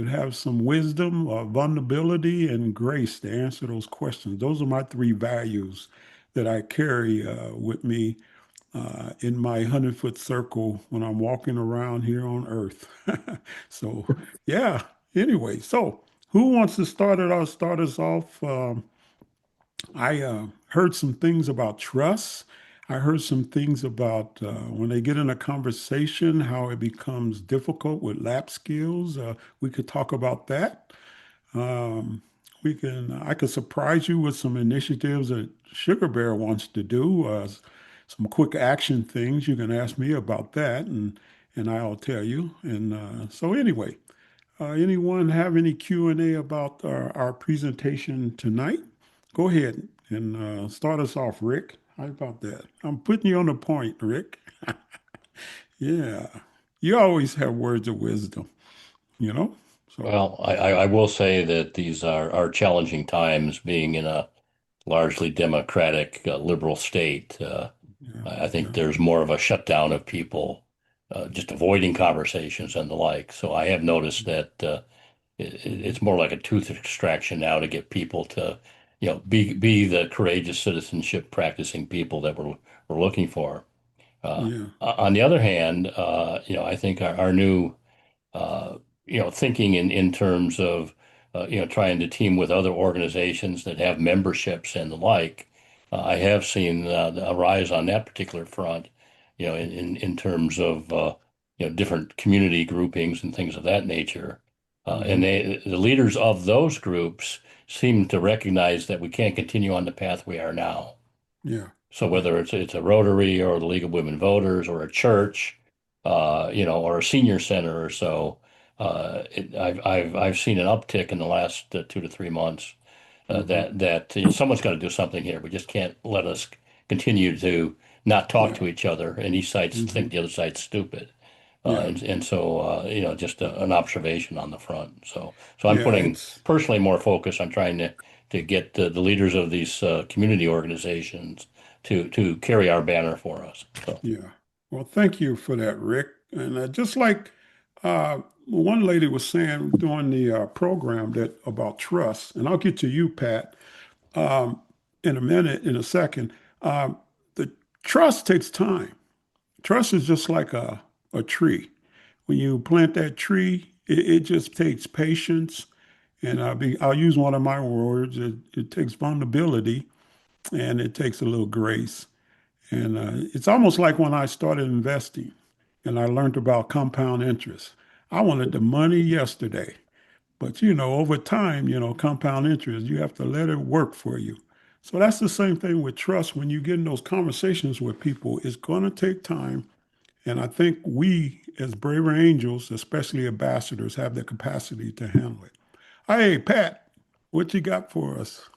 have some wisdom, vulnerability, and grace to answer those questions. Those are my three values that I carry with me in my 100-foot circle when I'm walking around here on Earth. So, yeah. Anyway, so who wants to start us off? I heard some things about trust. I heard some things about when they get in a conversation, how it becomes difficult with lap skills. We could talk about that. Um, I could surprise you with some initiatives that Sugar Bear wants to do, some quick action things. You can ask me about that, and I'll tell you. And so anyway, anyone have any Q&A about our presentation tonight? Go ahead and start us off, Rick. How about that? I'm putting you on the point, Rick. Yeah, you always have words of wisdom, you know? So, Well, I will say that these are challenging times being in a largely democratic liberal state. yeah, I think yeah, there's more of a shutdown of people just avoiding conversations and the like. So I have noticed that it's more like a tooth extraction now to get people to, be the courageous citizenship practicing people that we're looking for. yeah, On the other hand, I think our new uh, thinking in terms of, trying to team with other organizations that have memberships and the like. I have seen a rise on that particular front, in terms of, different community groupings and things of that nature. And hmm, the leaders of those groups seem to recognize that we can't continue on the path we are now. yeah, So yeah, whether it's a Rotary or the League of Women Voters or a church, or a senior center or so, I've seen an uptick in the last 2 to 3 months. hmm, Someone's got to do something here. We just can't let us continue to not talk yeah, to each other, and each side hmm, think the other side's stupid. yeah, Just an observation on the front. So I'm yeah. putting It's personally more focus on trying to to get the leaders of these community organizations to carry our banner for us. So. Yeah. Well, thank you for that, Rick. And just like one lady was saying during the program that about trust, and I'll get to you, Pat, um, in a minute, in a second. The trust takes time. Trust is just like a tree. When you plant that tree, it just takes patience. And I'll use one of my words. It takes vulnerability and it takes a little grace. And it's almost like when I started investing and I learned about compound interest. I wanted the money yesterday. But, over time, compound interest, you have to let it work for you. So that's the same thing with trust. When you get in those conversations with people, it's going to take time. And I think we, as braver angels, especially ambassadors, have the capacity to handle it. Hey, Pat, what you got for us?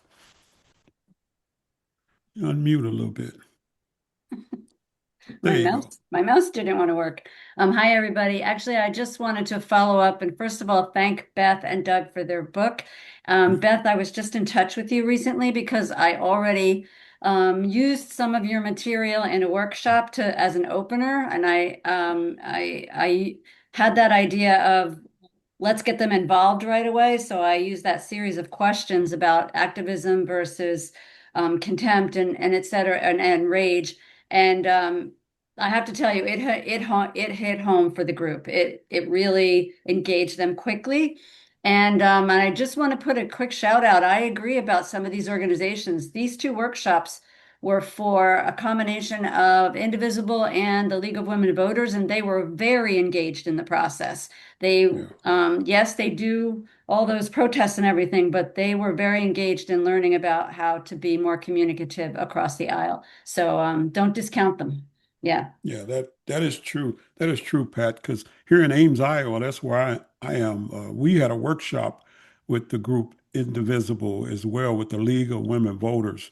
Unmute a little bit. There you go. My mouse didn't want to work. Hi, everybody. Actually, I just wanted to follow up and first of all, thank Beth and Doug for their book. Beth, I was just in touch with you recently because I already used some of your material in a workshop as an opener, and I had that idea of let's get them involved right away. So I used that series of questions about activism versus contempt and et cetera and rage. And I have to tell you, it hit home for the group. It really engaged them quickly. And I just want to put a quick shout out. I agree about some of these organizations. These two workshops were for a combination of Indivisible and the League of Women Voters, and they were very engaged in the process. They, yes, they do all those protests and everything, but they were very engaged in learning about how to be more communicative across the aisle. So don't discount them. Yeah. Yeah, that is true. That is true, Pat, because here in Ames, Iowa, that's where I am. We had a workshop with the group Indivisible as well with the League of Women Voters.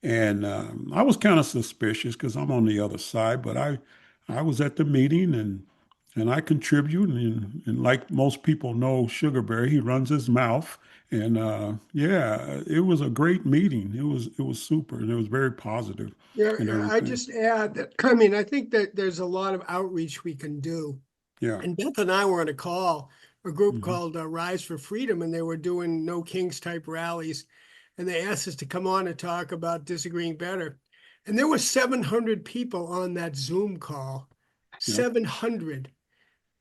And I was kind of suspicious because I'm on the other side, but I was at the meeting and I contribute. And like most people know, Sugarberry, he runs his mouth. And yeah, it was a great meeting. It was super and it was very positive Yeah, and I everything. just add that, I mean, I think that there's a lot of outreach we can do. Yeah. And Beth and I were on a call, a group Hmm. called Rise for Freedom, and they were doing No Kings type rallies. And they asked us to come on and talk about disagreeing better. And there were 700 people on that Zoom call. Yep. 700.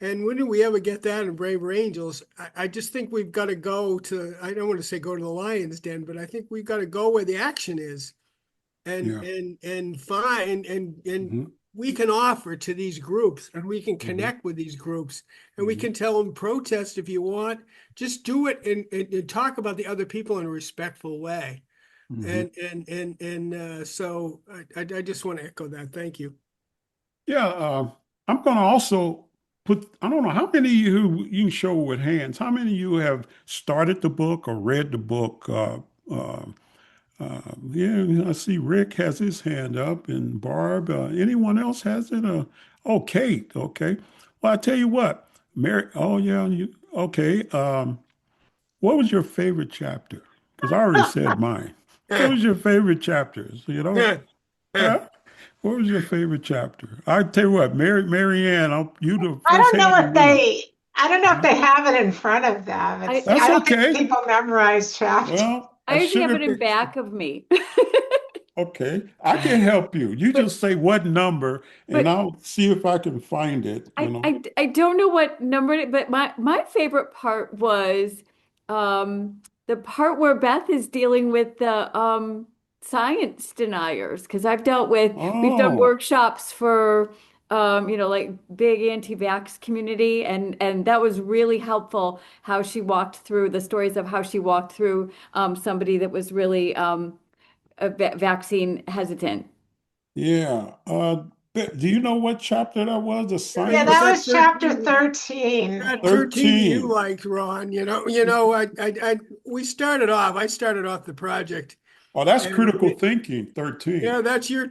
And when do we ever get that in Braver Angels? I just think we've got to go to, I don't want to say go to the lion's den, but I think we've got to go where the action is Yeah. and find and Hmm. we can offer to these groups and we can Hmm. connect with these groups and we Hmm. can tell them protest if you want. Just do it and talk about the other people in a respectful way. Hmm. So I just want to echo that. Thank you. Yeah. I'm going to also I don't know how many of you can show with hands, how many of you have started the book or read the book? Yeah, I see Rick has his hand up and Barb. Anyone else has it? Oh, Kate. Okay. Well, I tell you what, Mary. Oh, yeah. Okay. What was your favorite chapter? Because I already said mine. What was your favorite chapters? Huh? What was your favorite chapter? I tell you what, Mary Ann, you the I first don't know hand to if win it. I don't know if they have it in front of them. That's I don't think okay. people memorize chapters. Well, I a usually have sugar it in picture. back of me. Okay, I can help you. You But just say what number, and but I'll see if I can find it. I don't know what number but my favorite part was the part where Beth is dealing with the science deniers because we've done Oh, workshops for like big anti-vax community and that was really helpful how she walked through the stories of how she walked through somebody that was really vaccine hesitant. yeah. Do you know what chapter that was? The It Yeah, was that science that was chapter 13. 13. That 13 you 13. liked, Ron. I started off the project Oh, that's And critical thinking, 13. yeah, that's your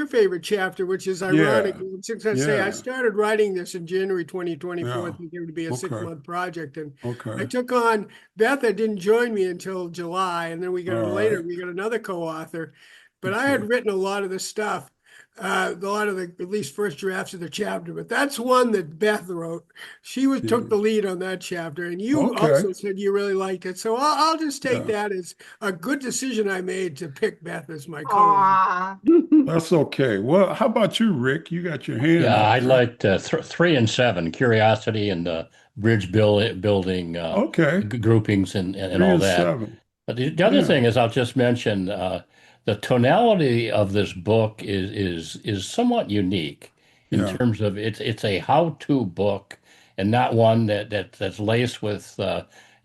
favorite chapter, which is ironic. Yeah, I was just gonna say I yeah, started writing this in January 2024, yeah. thinking it would be a Okay, 6-month project, and I okay. took on Beth. That didn't join me until July, and then All later right. we got another co-author. But I Okay. had written a lot of the stuff, a lot of the at least first drafts of the chapter. But that's one that Beth wrote. She was took Yeah. the lead on that chapter, and you Okay. also said you really liked it. So I'll just take Yeah. that as a good decision I made to pick Beth as my co-author. Aw. That's okay. Well, how about you, Rick? You got your hand Yeah, up I there. liked 3 and 7, curiosity and the building Okay. groupings and Three all and that. seven. But the other Yeah. thing is, I'll just mention the tonality of this book is somewhat unique in Yeah. terms of it's a how-to book and not one that's laced with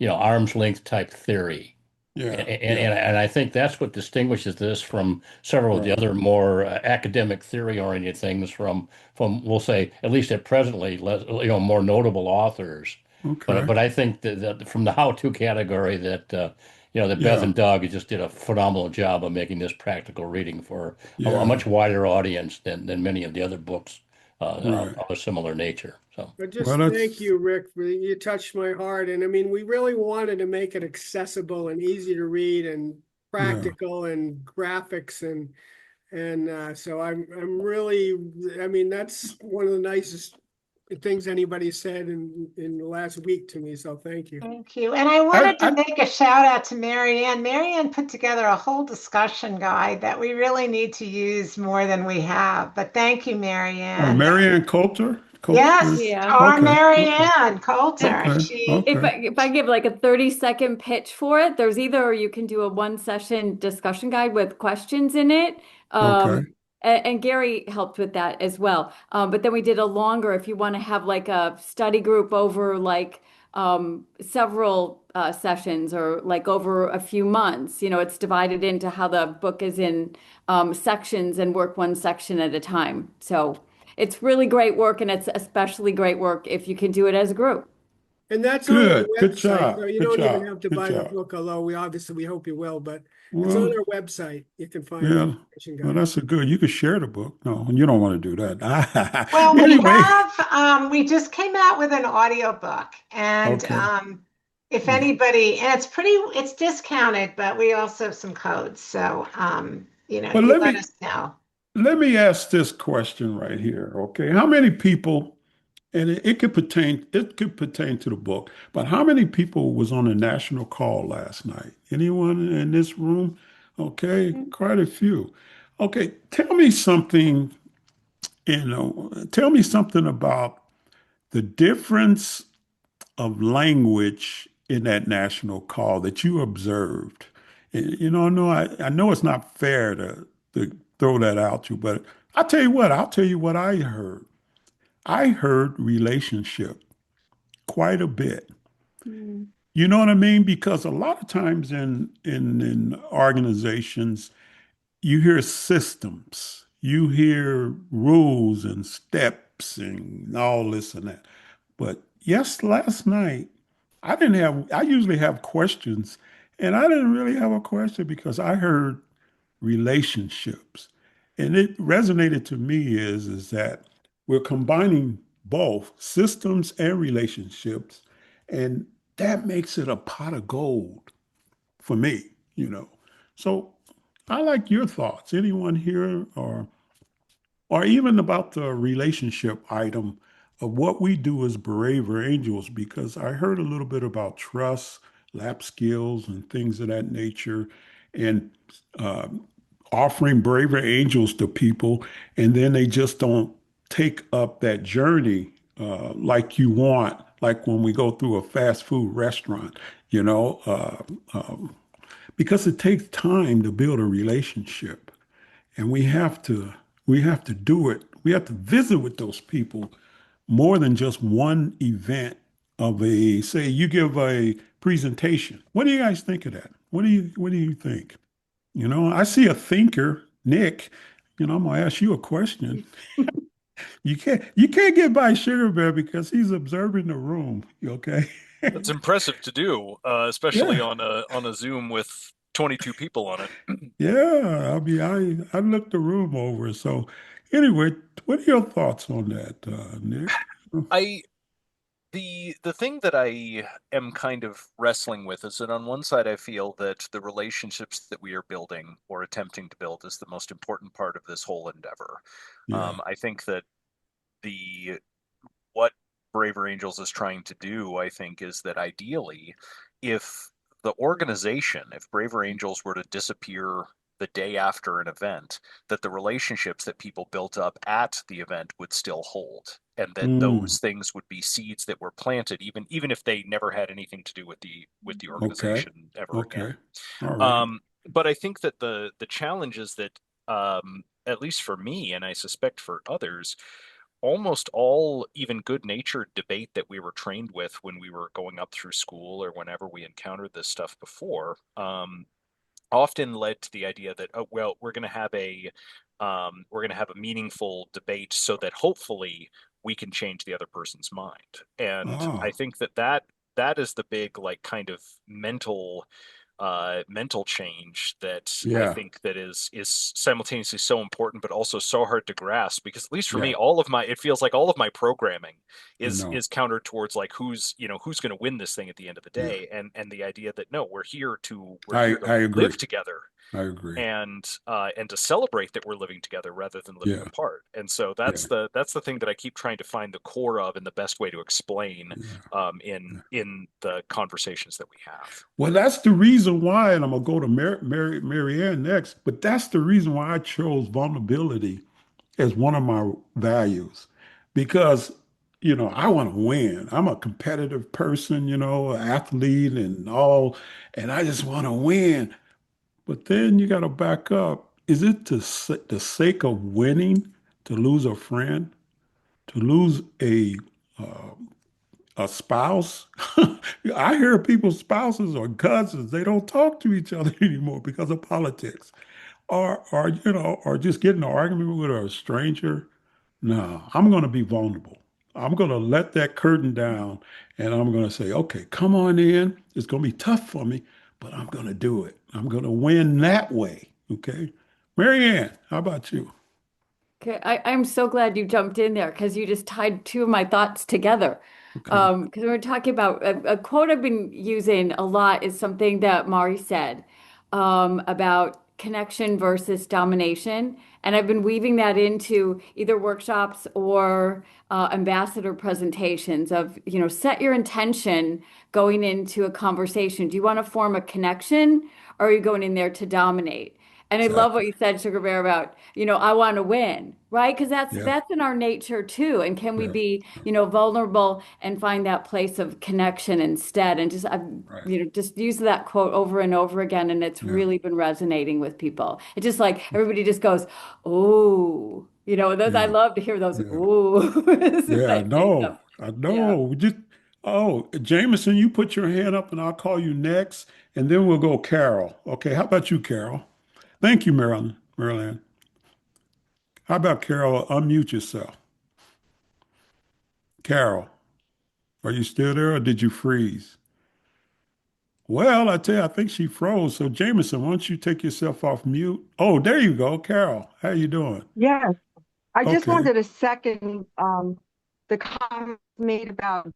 arm's length type theory. And, Yeah. and, Yeah. and I think that's what distinguishes this from several of the Right. other more academic theory-oriented things from we'll say at least at presently less, more notable authors. But Okay. but I think that from the how-to category that Beth Yeah. and Doug just did a phenomenal job of making this practical reading for a Yeah. much wider audience than many of the other books Right. of a similar nature. So But Well, just thank that's you, Rick, for you touched my heart. And I mean, we really wanted to make it accessible and easy to read and yeah. practical and graphics and so I'm really I mean that's one of the nicest things anybody said in the last week to me. So thank you. Thank you. And I I, wanted to I make a shout out to Marianne. Marianne put together a whole discussion guide that we really need to use more than we have. But thank you, oh, Marianne. Marianne Coulter. Coulter. Yes, Yeah. our Okay. Okay. Marianne Coulter. Okay. She, If Okay. I give like a 30-second pitch for it, there's either you can do a one session discussion guide with questions in it. Okay. And Gary helped with that as well. But then we did a longer, if you want to have like a study group over like several sessions or like over a few months, it's divided into how the book is in sections and work one section at a time. So it's really great work, and it's especially great work if you can do it as a group. And that's on our Good. Good website, so job. you Good don't even job. have to Good buy the job. book, although we hope you will, but it's on Well, our website. You can find the yeah. information Well, guide. that's a good. You could share the book. No, you don't want to do that. well, Anyway. we just came out with an audiobook and Okay. if Yeah. anybody, and it's discounted, but we also have some codes. So, But you let us know. let me ask this question right here. Okay. How many people, and it could pertain to the book, but how many people was on a national call last night? Anyone in this room? Okay, quite a few. Okay, tell me something about the difference of language in that national call that you observed. I know it's not fair to throw that out to, but I'll tell you what I heard. I heard relationship quite a bit. Mm. You know what I mean? Because a lot of times in organizations, you hear systems, you hear rules and steps and all this and that. But yes, last night I usually have questions, and I didn't really have a question because I heard relationships. And it resonated to me is that we're combining both systems and relationships, and that makes it a pot of gold for me. So I like your thoughts. Anyone here or even about the relationship item of what we do as Braver Angels, because I heard a little bit about trust, lap skills, and things of that nature, and uh, offering Braver Angels to people, and then they just don't take up that journey like you want, like when we go through a fast food restaurant, you know, because it takes time to build a relationship and we have to do it. We have to visit with those people more than just one event of a say you give a presentation. What do you guys think of that? What do you think? I see a thinker, Nick. I'm gonna ask you a question. You can't get by Sugar Bear because he's observing the room. Okay. That's impressive to do, especially Yeah. on a Zoom with 22 people on it. Yeah, I mean, I looked the room over. So anyway, what are your thoughts on that, Nick? I the thing that I am kind of wrestling with is that on one side I feel that the relationships that we are building or attempting to build is the most important part of this whole endeavor. Yeah. I think that the what Braver Angels is trying to do, I think, is that ideally, if the organization, if Braver Angels were to disappear the day after an event, that the relationships that people built up at the event would still hold, and that Mm, those things would be seeds that were planted, even if they never had anything to do with the okay. organization ever Okay. again. All right. But I think that the challenge is that at least for me, and I suspect for others, almost all even good-natured debate that we were trained with when we were going up through school or whenever we encountered this stuff before, often led to the idea that, oh well, we're going to have a meaningful debate so that hopefully we can change the other person's mind. And I Ah, think that is the big, like, kind of mental change that I yeah. think that is simultaneously so important, but also so hard to grasp. Because at least for me, Yeah. it feels like all of my programming I is know. is countered towards, like, who's going to win this thing at the end of the Yeah. day, and the idea that no, we're here to I agree. live together, I agree. and to celebrate that we're living together rather than living Yeah. apart. And so Yeah. that's the thing that I keep trying to find the core of and the best way to explain Yeah. in Yeah. the conversations that we have. Well, that's the reason why, and I'm gonna go to Mary Ann next, but that's the reason why I chose vulnerability as one of my values. Because, I want to win. I'm a competitive person, an athlete and all, and I just want to win. But then you got to back up. Is it the sake of winning to lose a friend, to lose uh, a spouse? I hear people's spouses or cousins, they don't talk to each other anymore because of politics. Or just get in an argument with a stranger. No, I'm going to be vulnerable. I'm going to let that curtain down and I'm going to say, okay, come on in. It's going to be tough for me, but I'm going to do it. I'm going to win that way. Okay. Marianne, how about you? Okay, I'm so glad you jumped in there because you just tied two of my thoughts together. Okay. Because we're talking about a quote I've been using a lot is something that Mari said about connection versus domination. And I've been weaving that into either workshops or ambassador presentations of, set your intention going into a conversation. Do you want to form a connection or are you going in there to dominate? And I love what Exactly. you said, Sugar Bear, about, I want to win, right? Because that's Yeah. that's in our nature too. And can we Yeah. be, vulnerable and find that place of connection instead? And just I've, Right. just use that quote over and over again, and it's Yeah. really been resonating with people. It's just like everybody just goes, "Oh," those I Yeah. love to hear those Yeah. "ooh" as soon as Yeah. I I say them. know. I Yeah. know. Jameson, you put your hand up and I'll call you next. And then we'll go Carol. Okay. How about you, Carol? Thank you, Marilyn. Marilyn. How about Carol? Unmute yourself. Carol, are you still there or did you freeze? Well, I tell you, I think she froze. So Jameson, why don't you take yourself off mute? Oh, there you go. Carol, how you doing? Yes, I just Okay. wanted to second the comments made about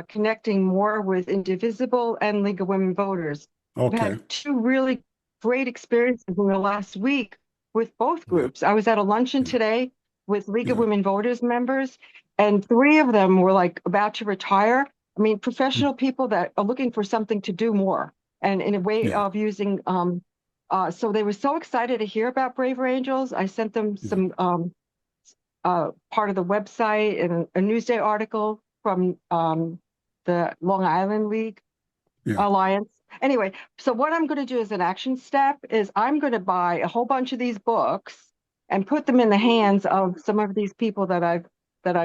connecting more with Indivisible and League of Women Voters. I've Okay. had two really great experiences in the last week with both Yeah. groups. I was at a luncheon Yeah. today with League of Yeah. Women Voters members, and three of them were like about to retire. I mean, Mm, professional people that are looking for something to do more and in a way yeah. of using so they were so excited to hear about Braver Angels. I sent them Yeah. some part of the website and a Newsday article from the Long Island League Yeah. Alliance. Anyway, so what I'm going to do as an action step is I'm going to buy a whole bunch of these books and put them in the hands of some of these people that I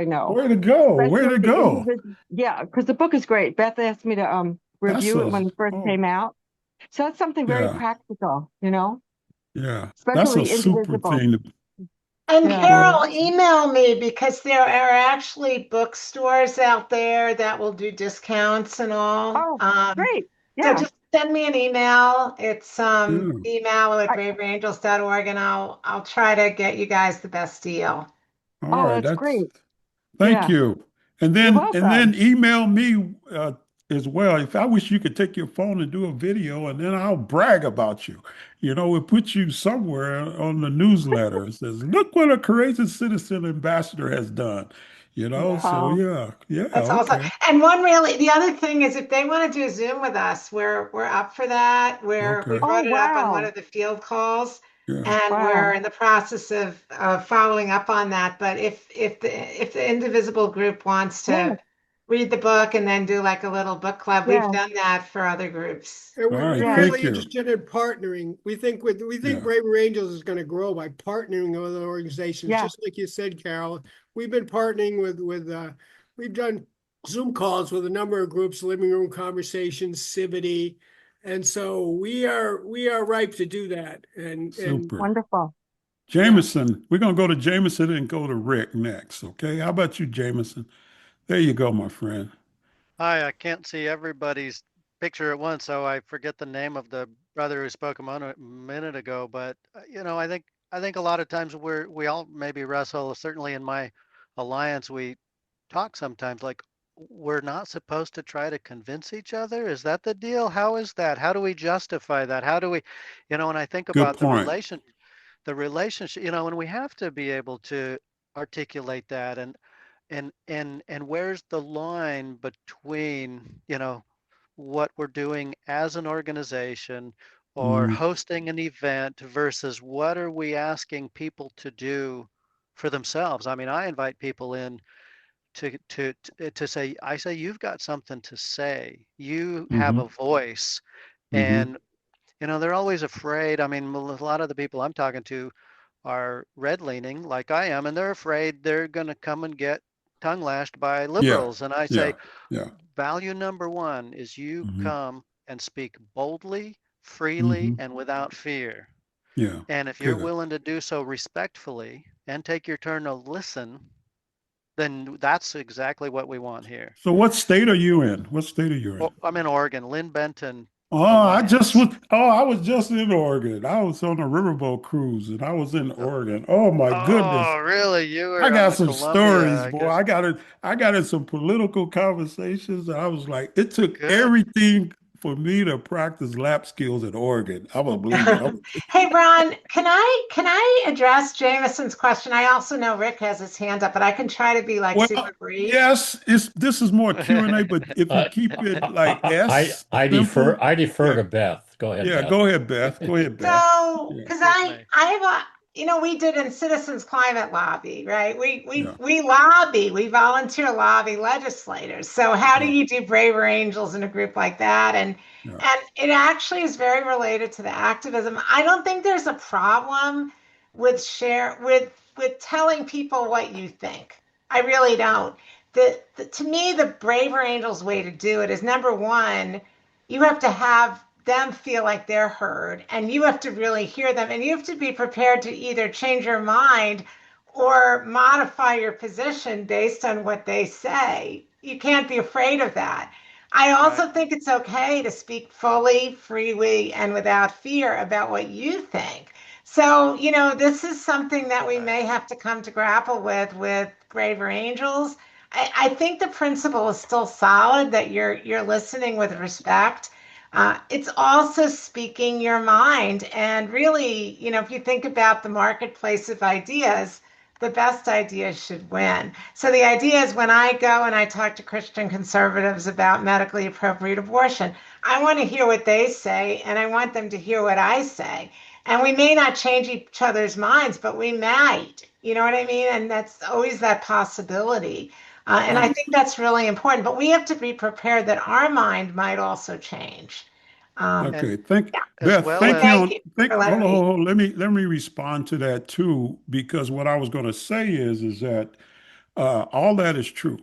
know, Way to go. Way to especially the go. individual. Yeah, because the book is great. Beth asked me to That's review it when it first oh, came out. So that's something very yeah. practical, Yeah. That's a especially super indivisible. thing to, And Yeah. well, Carol, email me because there are actually bookstores out there that will do discounts and all. Oh, great. So Yeah. just send me an email. It's Yeah. email@braveryangels.org, and I'll try to get you guys the best deal. All Oh, right. that's great. Thank Yeah, you. you're And then welcome. email me as well. If I wish you could take your phone and do a video, and then I'll brag about you. We'll put you somewhere on the newsletter. It says, "Look what a courageous citizen ambassador has done." So Yeah. yeah, yeah, That's awesome. okay, And the other thing is if they want to do a Zoom with us, we're up for that. We okay, Oh, brought it up on one wow. of the field calls, yeah, and Wow. we're in the process of following up on that. But if the indivisible group wants Yeah, to read the book and then do like a little book club, we've yeah, done that for other groups. And all right, we're yeah, thank really you. interested in partnering. We think Yeah, Braver Angels is going to grow by partnering with other organizations. yeah. Just like you said, Carol, we've been partnering with we've done Zoom calls with a number of groups, living room conversations, Civity, and so we are ripe to do that. And super. Wonderful. yeah, Jameson, we're gonna go to Jameson and go to Rick next. Okay, how about you, Jameson? There you go, my friend. Hi, I can't see everybody's picture at once, so I forget the name of the brother who spoke a minute ago. But I think a lot of times we all maybe wrestle. Certainly in my alliance, we talk sometimes like we're not supposed to try to convince each other. Is that the deal? How is that? How do we justify that? How do we, when I think Good about point. the relationship, and we have to be able to articulate that and where's the line between what we're doing as an organization or Mm, hosting an event versus what are we asking people to do for themselves. I mean, I invite people in to say, I say you've got something to say, you have mm-hmm, a voice. mm-hmm. And they're always afraid. I mean, a lot of the people I'm talking to are red leaning like I am, and they're afraid they're going to come and get tongue lashed by Yeah, liberals. And I yeah, say, yeah. value number one is you Mm-hmm, come and speak boldly, freely, mm-hmm. and without fear. Yeah, And if you're good. willing to do so respectfully and take your turn to listen, then that's exactly what we want here. So what state are you in? What state are you in? Well, I'm in Oregon, Lynn Benton I Alliance. was just in Oregon. I was on a riverboat cruise and I was in Oregon. Oh my goodness. Oh, really? You I were on got the some Columbia, stories, I boy. guess. I got in some political conversations. And I was like, it took Good. everything for me to practice lap skills in Oregon. I don't believe it. Hey, Ron, can I address Jameson's question? I also know Rick has his hand up, but I can try to be like Well, super brief. yes, this is more Q&A, but if you Uh, keep it like S I defer simple, I defer yeah, to Beth. Go ahead, yeah, Beth. go ahead, Beth. Go ahead, Beth. So, Yeah, because Here's I me. I have we did in Citizens Climate Lobby, right? We we yeah, we lobby, we volunteer lobby legislators. So how do yeah, you do Braver Angels in a group like that? yeah. And it actually is very related to the activism. I don't think there's a problem with telling people what you think. I really don't. To me, the Braver Angels way to do it is number one, you have to have them feel like they're heard and you have to really hear them and you have to be prepared to either change your mind or modify your position based on what they say. You can't be afraid of that. I Right. also think it's okay to speak fully, freely, and without fear about what you think. So, this is something that we Right. may have to come to grapple with Braver Angels. I think the principle is still solid that you're listening with respect. It's also speaking your mind. And really, if you think about the marketplace of ideas, the best ideas should win. So the idea is when I go and I talk to Christian conservatives about medically appropriate abortion, I want to hear what they say and I want them to hear what I say. And we may not change each other's minds, but we might. You know what I mean? And that's always that possibility. And I Um, think that's really important. But we have to be prepared that our mind might also change. Um, And okay, yeah. as Beth, well But thank you as thank on you for thank letting hold on, me. hold on. Let me respond to that too, because what I was gonna say is that all that is true.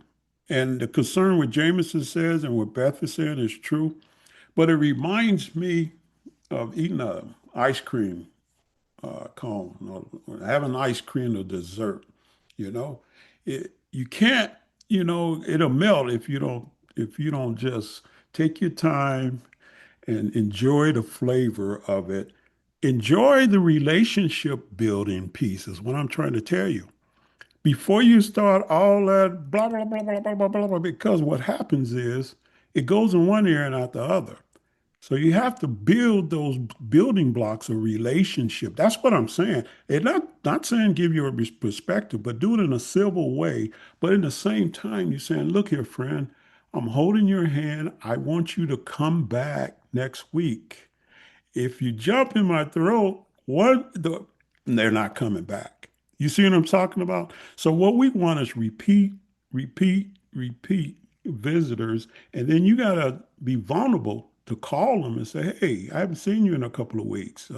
And the concern what Jameson says and what Beth is saying is true. But it reminds me of eating a ice cream cone, having ice cream or dessert. You know, you can't. It'll melt if you don't just take your time and enjoy the flavor of it. Enjoy the relationship building piece is what I'm trying to tell you. Before you start all that blah, blah, blah, blah, blah, blah, blah, blah, because what happens is it goes in one ear and out the other. So you have to build those building blocks of relationship. That's what I'm saying. And not saying give you a perspective, but do it in a civil way. But in the same time, you're saying, look here, friend, I'm holding your hand. I want you to come back next week. If you jump in my throat, they're not coming back. You see what I'm talking about? So what we want is repeat, repeat, repeat visitors, and then you gotta be vulnerable to call them and say, "Hey, I haven't seen you in a couple of weeks.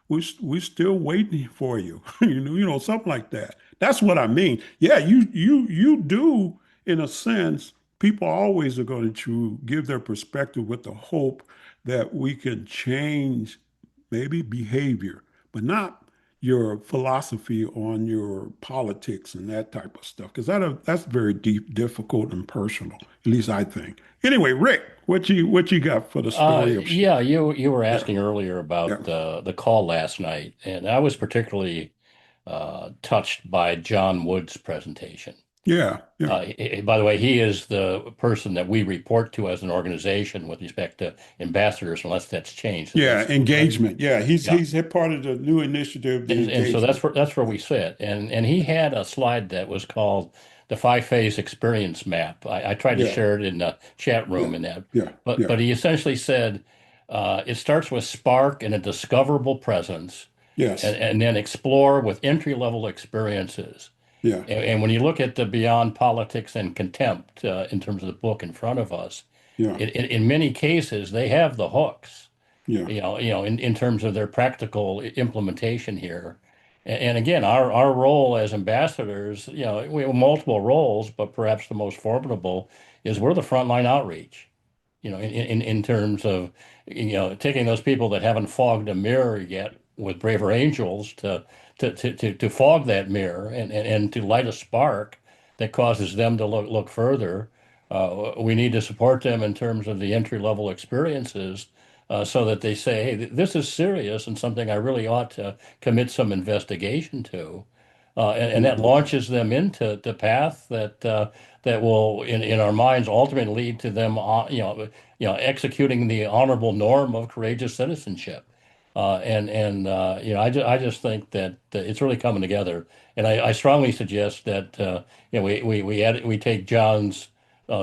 We're still waiting for you." Something like that. That's what I mean. Yeah, you do in a sense. People always are going to give their perspective with the hope that we can change maybe behavior, but not your philosophy on your politics and that type of stuff, because that's very deep, difficult, and personal. At least I think. Anyway, Rick, what you got for the story of? Yeah, you were Yeah, asking earlier yeah, about the call last night, and I was particularly touched by John Wood's presentation. yeah, yeah, By the way, he is the person that we report to as an organization with respect to ambassadors, unless that's changed. Is that yeah. still correct? Engagement. Yeah, he's Yeah. he's part of the new initiative, the And so engagement. that's where we sit. And he had a slide that was called the five-phase experience map. I tried to Yeah, share it in the chat yeah, room and that, yeah, but yeah. but he essentially said it starts with spark and a discoverable presence, Yes, and then explore with entry-level experiences. yeah, And when you look at the Beyond Politics and Contempt in terms of the book in front of us, yeah, in many cases they have the hooks, yeah, in terms of their practical implementation here. And again, our role as ambassadors, we have multiple roles, but perhaps the most formidable is we're the frontline outreach, in terms of, taking those people that haven't fogged a mirror yet with braver angels to fog that mirror and to light a spark that causes them to look further. We need to support them in terms of the entry level experiences so that they say, hey, this is serious and something I really ought to commit some investigation to. And that mhm, launches them into the path that will, in our minds, ultimately lead to them, executing the honorable norm of courageous citizenship. I just think that it's really coming together, and I strongly suggest that we take John's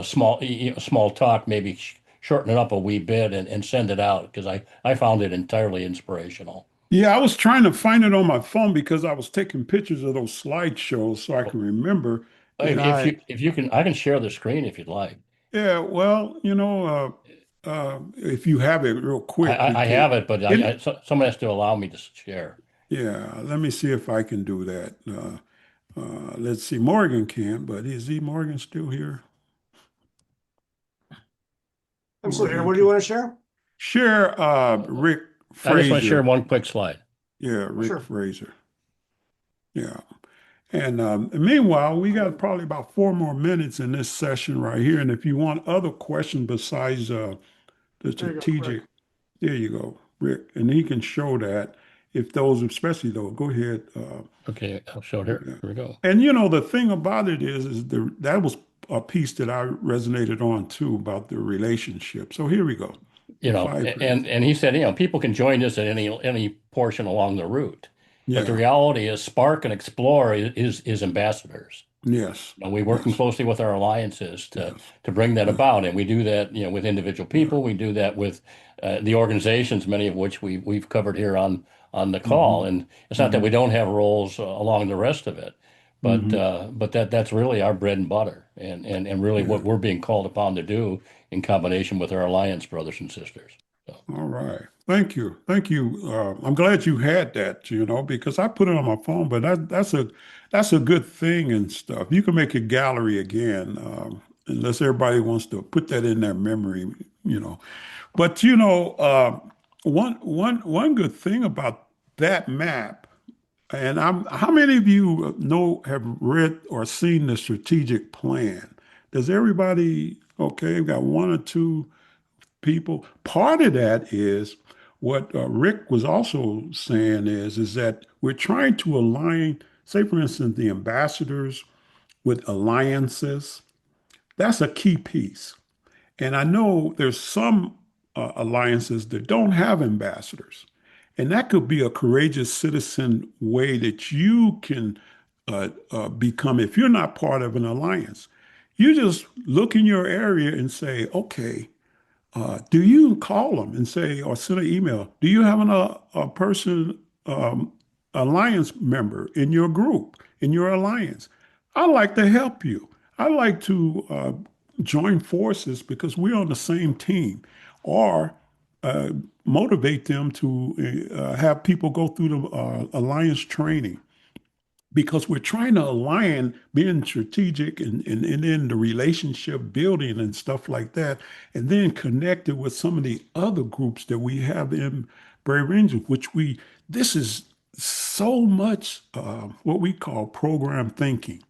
small talk, maybe shorten it up a wee bit and send it out because I found it entirely inspirational. yeah. I was trying to find it on my phone because I was taking pictures of those slideshows so I can remember. If, And if I, you if you can, I can share the screen if you'd like. yeah, well, if you have it real quick, we I can. have it, but And someone has to allow me to share. yeah, let me see if I can do that. Let's see. Morgan can, but is Morgan still here? I'm still here. Morgan What do you can. want to share? Share Rick I just want to share Fraser. one quick slide. Yeah, Oh, Rick sure. Fraser. Yeah. And meanwhile, we got probably about 4 more minutes in this session right here. And if you want other questions besides the There you go, Rick. strategic, there you go, Rick. And he can show that if those, especially though, go ahead. Okay, I'll show it here. Yeah. Here we go. And the thing about it is that was a piece that I resonated on too about the relationship. So here we go. The five phases. And he said, people can join us at any portion along the route, but the Yeah. reality is Spark and Explore is ambassadors. Yes. We're working Yes. closely with our alliances Yes. to bring that Yeah. about, and we do that, with individual Yeah. people. We do that with the organizations, many of which we've covered here on the call. Hmm. And it's not that we Hmm. don't have roles along the rest of it, Hmm. but that's really our bread and butter, and really Yeah. what we're being called upon to do in combination with our alliance brothers and sisters. So, All right. Thank you. Thank you. I'm glad you had that, because I put it on my phone, but that's a good thing and stuff. You can make a gallery again, unless everybody wants to put that in their memory, you know. But one good thing about that map, and how many of you have read or seen the strategic plan? Does everybody, okay, we've got one or two people. Part of that is what Rick was also saying is that we're trying to align, say, for instance, the ambassadors with alliances. That's a key piece. And I know there's some alliances that don't have ambassadors. And that could be a courageous citizen way that you can become, if you're not part of an alliance. You just look in your area and say, okay, do you call them and say, or send an email? Do you have a person, alliance member in your group, in your alliance? I'd like to help you. I like to join forces because we're on the same team, or uh, motivate them to have people go through the alliance training because we're trying to align being strategic and then the relationship building and stuff like that, and then connect it with some of the other groups that we have in Brave Rangers, this is so much what we call program thinking,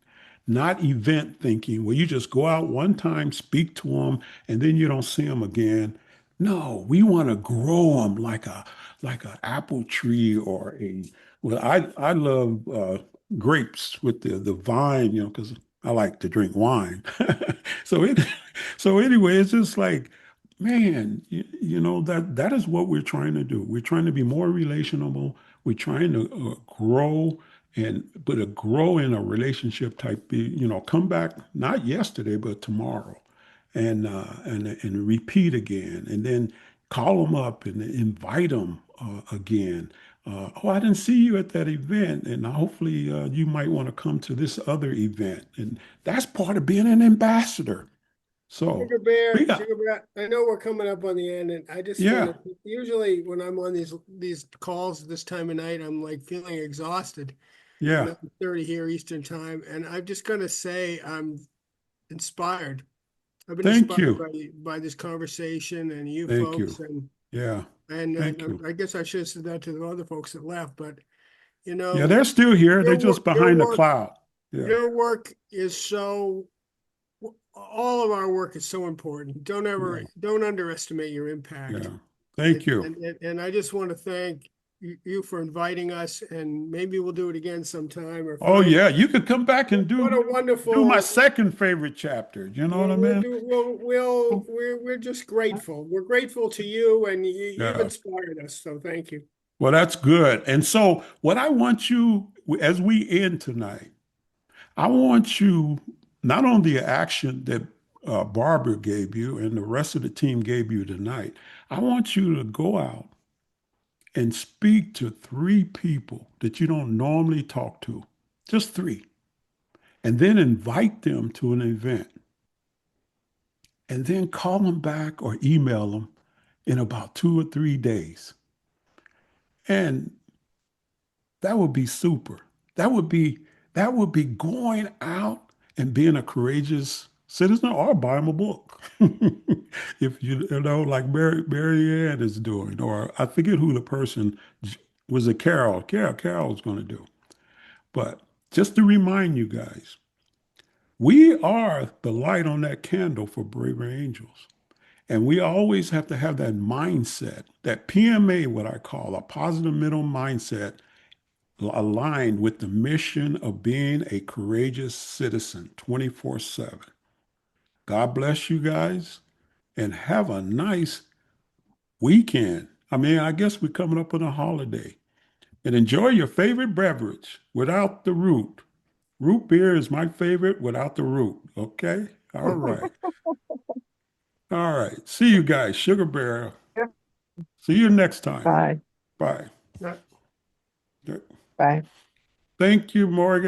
not event thinking, where you just go out one time, speak to them, and then you don't see them again. No, we want to grow them like an apple tree or a well, I love grapes with the vine, because I like to drink wine. So it so anyway, it's just like, man, that is what we're trying to do. We're trying to be more relational. We're trying to grow but a grow in a relationship type, come back not yesterday but tomorrow, and repeat again, and then call them up and invite them again. Oh, I didn't see you at that event, and hopefully you might want to come to this other event. And that's part of being an ambassador. So we got, Sugar Bear, I know we're coming up on the end, and I just want yeah, to, usually when I'm on these calls this time of night, I'm like feeling exhausted. yeah. 9:30 here Eastern time, and I'm just gonna say I'm inspired. I've been Thank inspired you. by this conversation and you Thank folks, you. Yeah. Thank you. I guess I should have said that to the other folks that left, but you Yeah, know, they're still here. They're just your behind the work, cloud. Yeah. your work is so. All of our work is so important. Yeah. Don't underestimate your impact. Yeah. Thank you. And I just want to thank you for inviting us, and maybe we'll do it again sometime or Oh find yeah, you could come back and what do a do my wonderful. second favorite chapter. You know what I mean? We're just grateful. We're grateful to you, and you've Yeah. inspired us. So thank you. Well, that's good. And so, what I want you, as we end tonight, I want you not on the action that Barbara gave you and the rest of the team gave you tonight. I want you to go out and speak to three people that you don't normally talk to, just three, and then invite them to an event, and then call them back or email them in about 2 or 3 days. And that would be super. That would be that would be going out and being a courageous citizen or buying a book. If like Mary Ann is doing, or I forget who the person was, it Carol. Carol's going to do. But just to remind you guys, we are the light on that candle for Braver Angels. And we always have to have that mindset, that PMA, what I call a positive mental mindset, aligned with the mission of being a courageous citizen 24/7. God bless you guys and have a nice weekend. I mean, I guess we're coming up on a holiday. And enjoy your favorite beverage without the root. Root beer is my favorite without the root. Okay? All right. All right. See you guys. Sugar Bear. See you next time. Bye. Bye. Not Bye. Thank you, Morgan.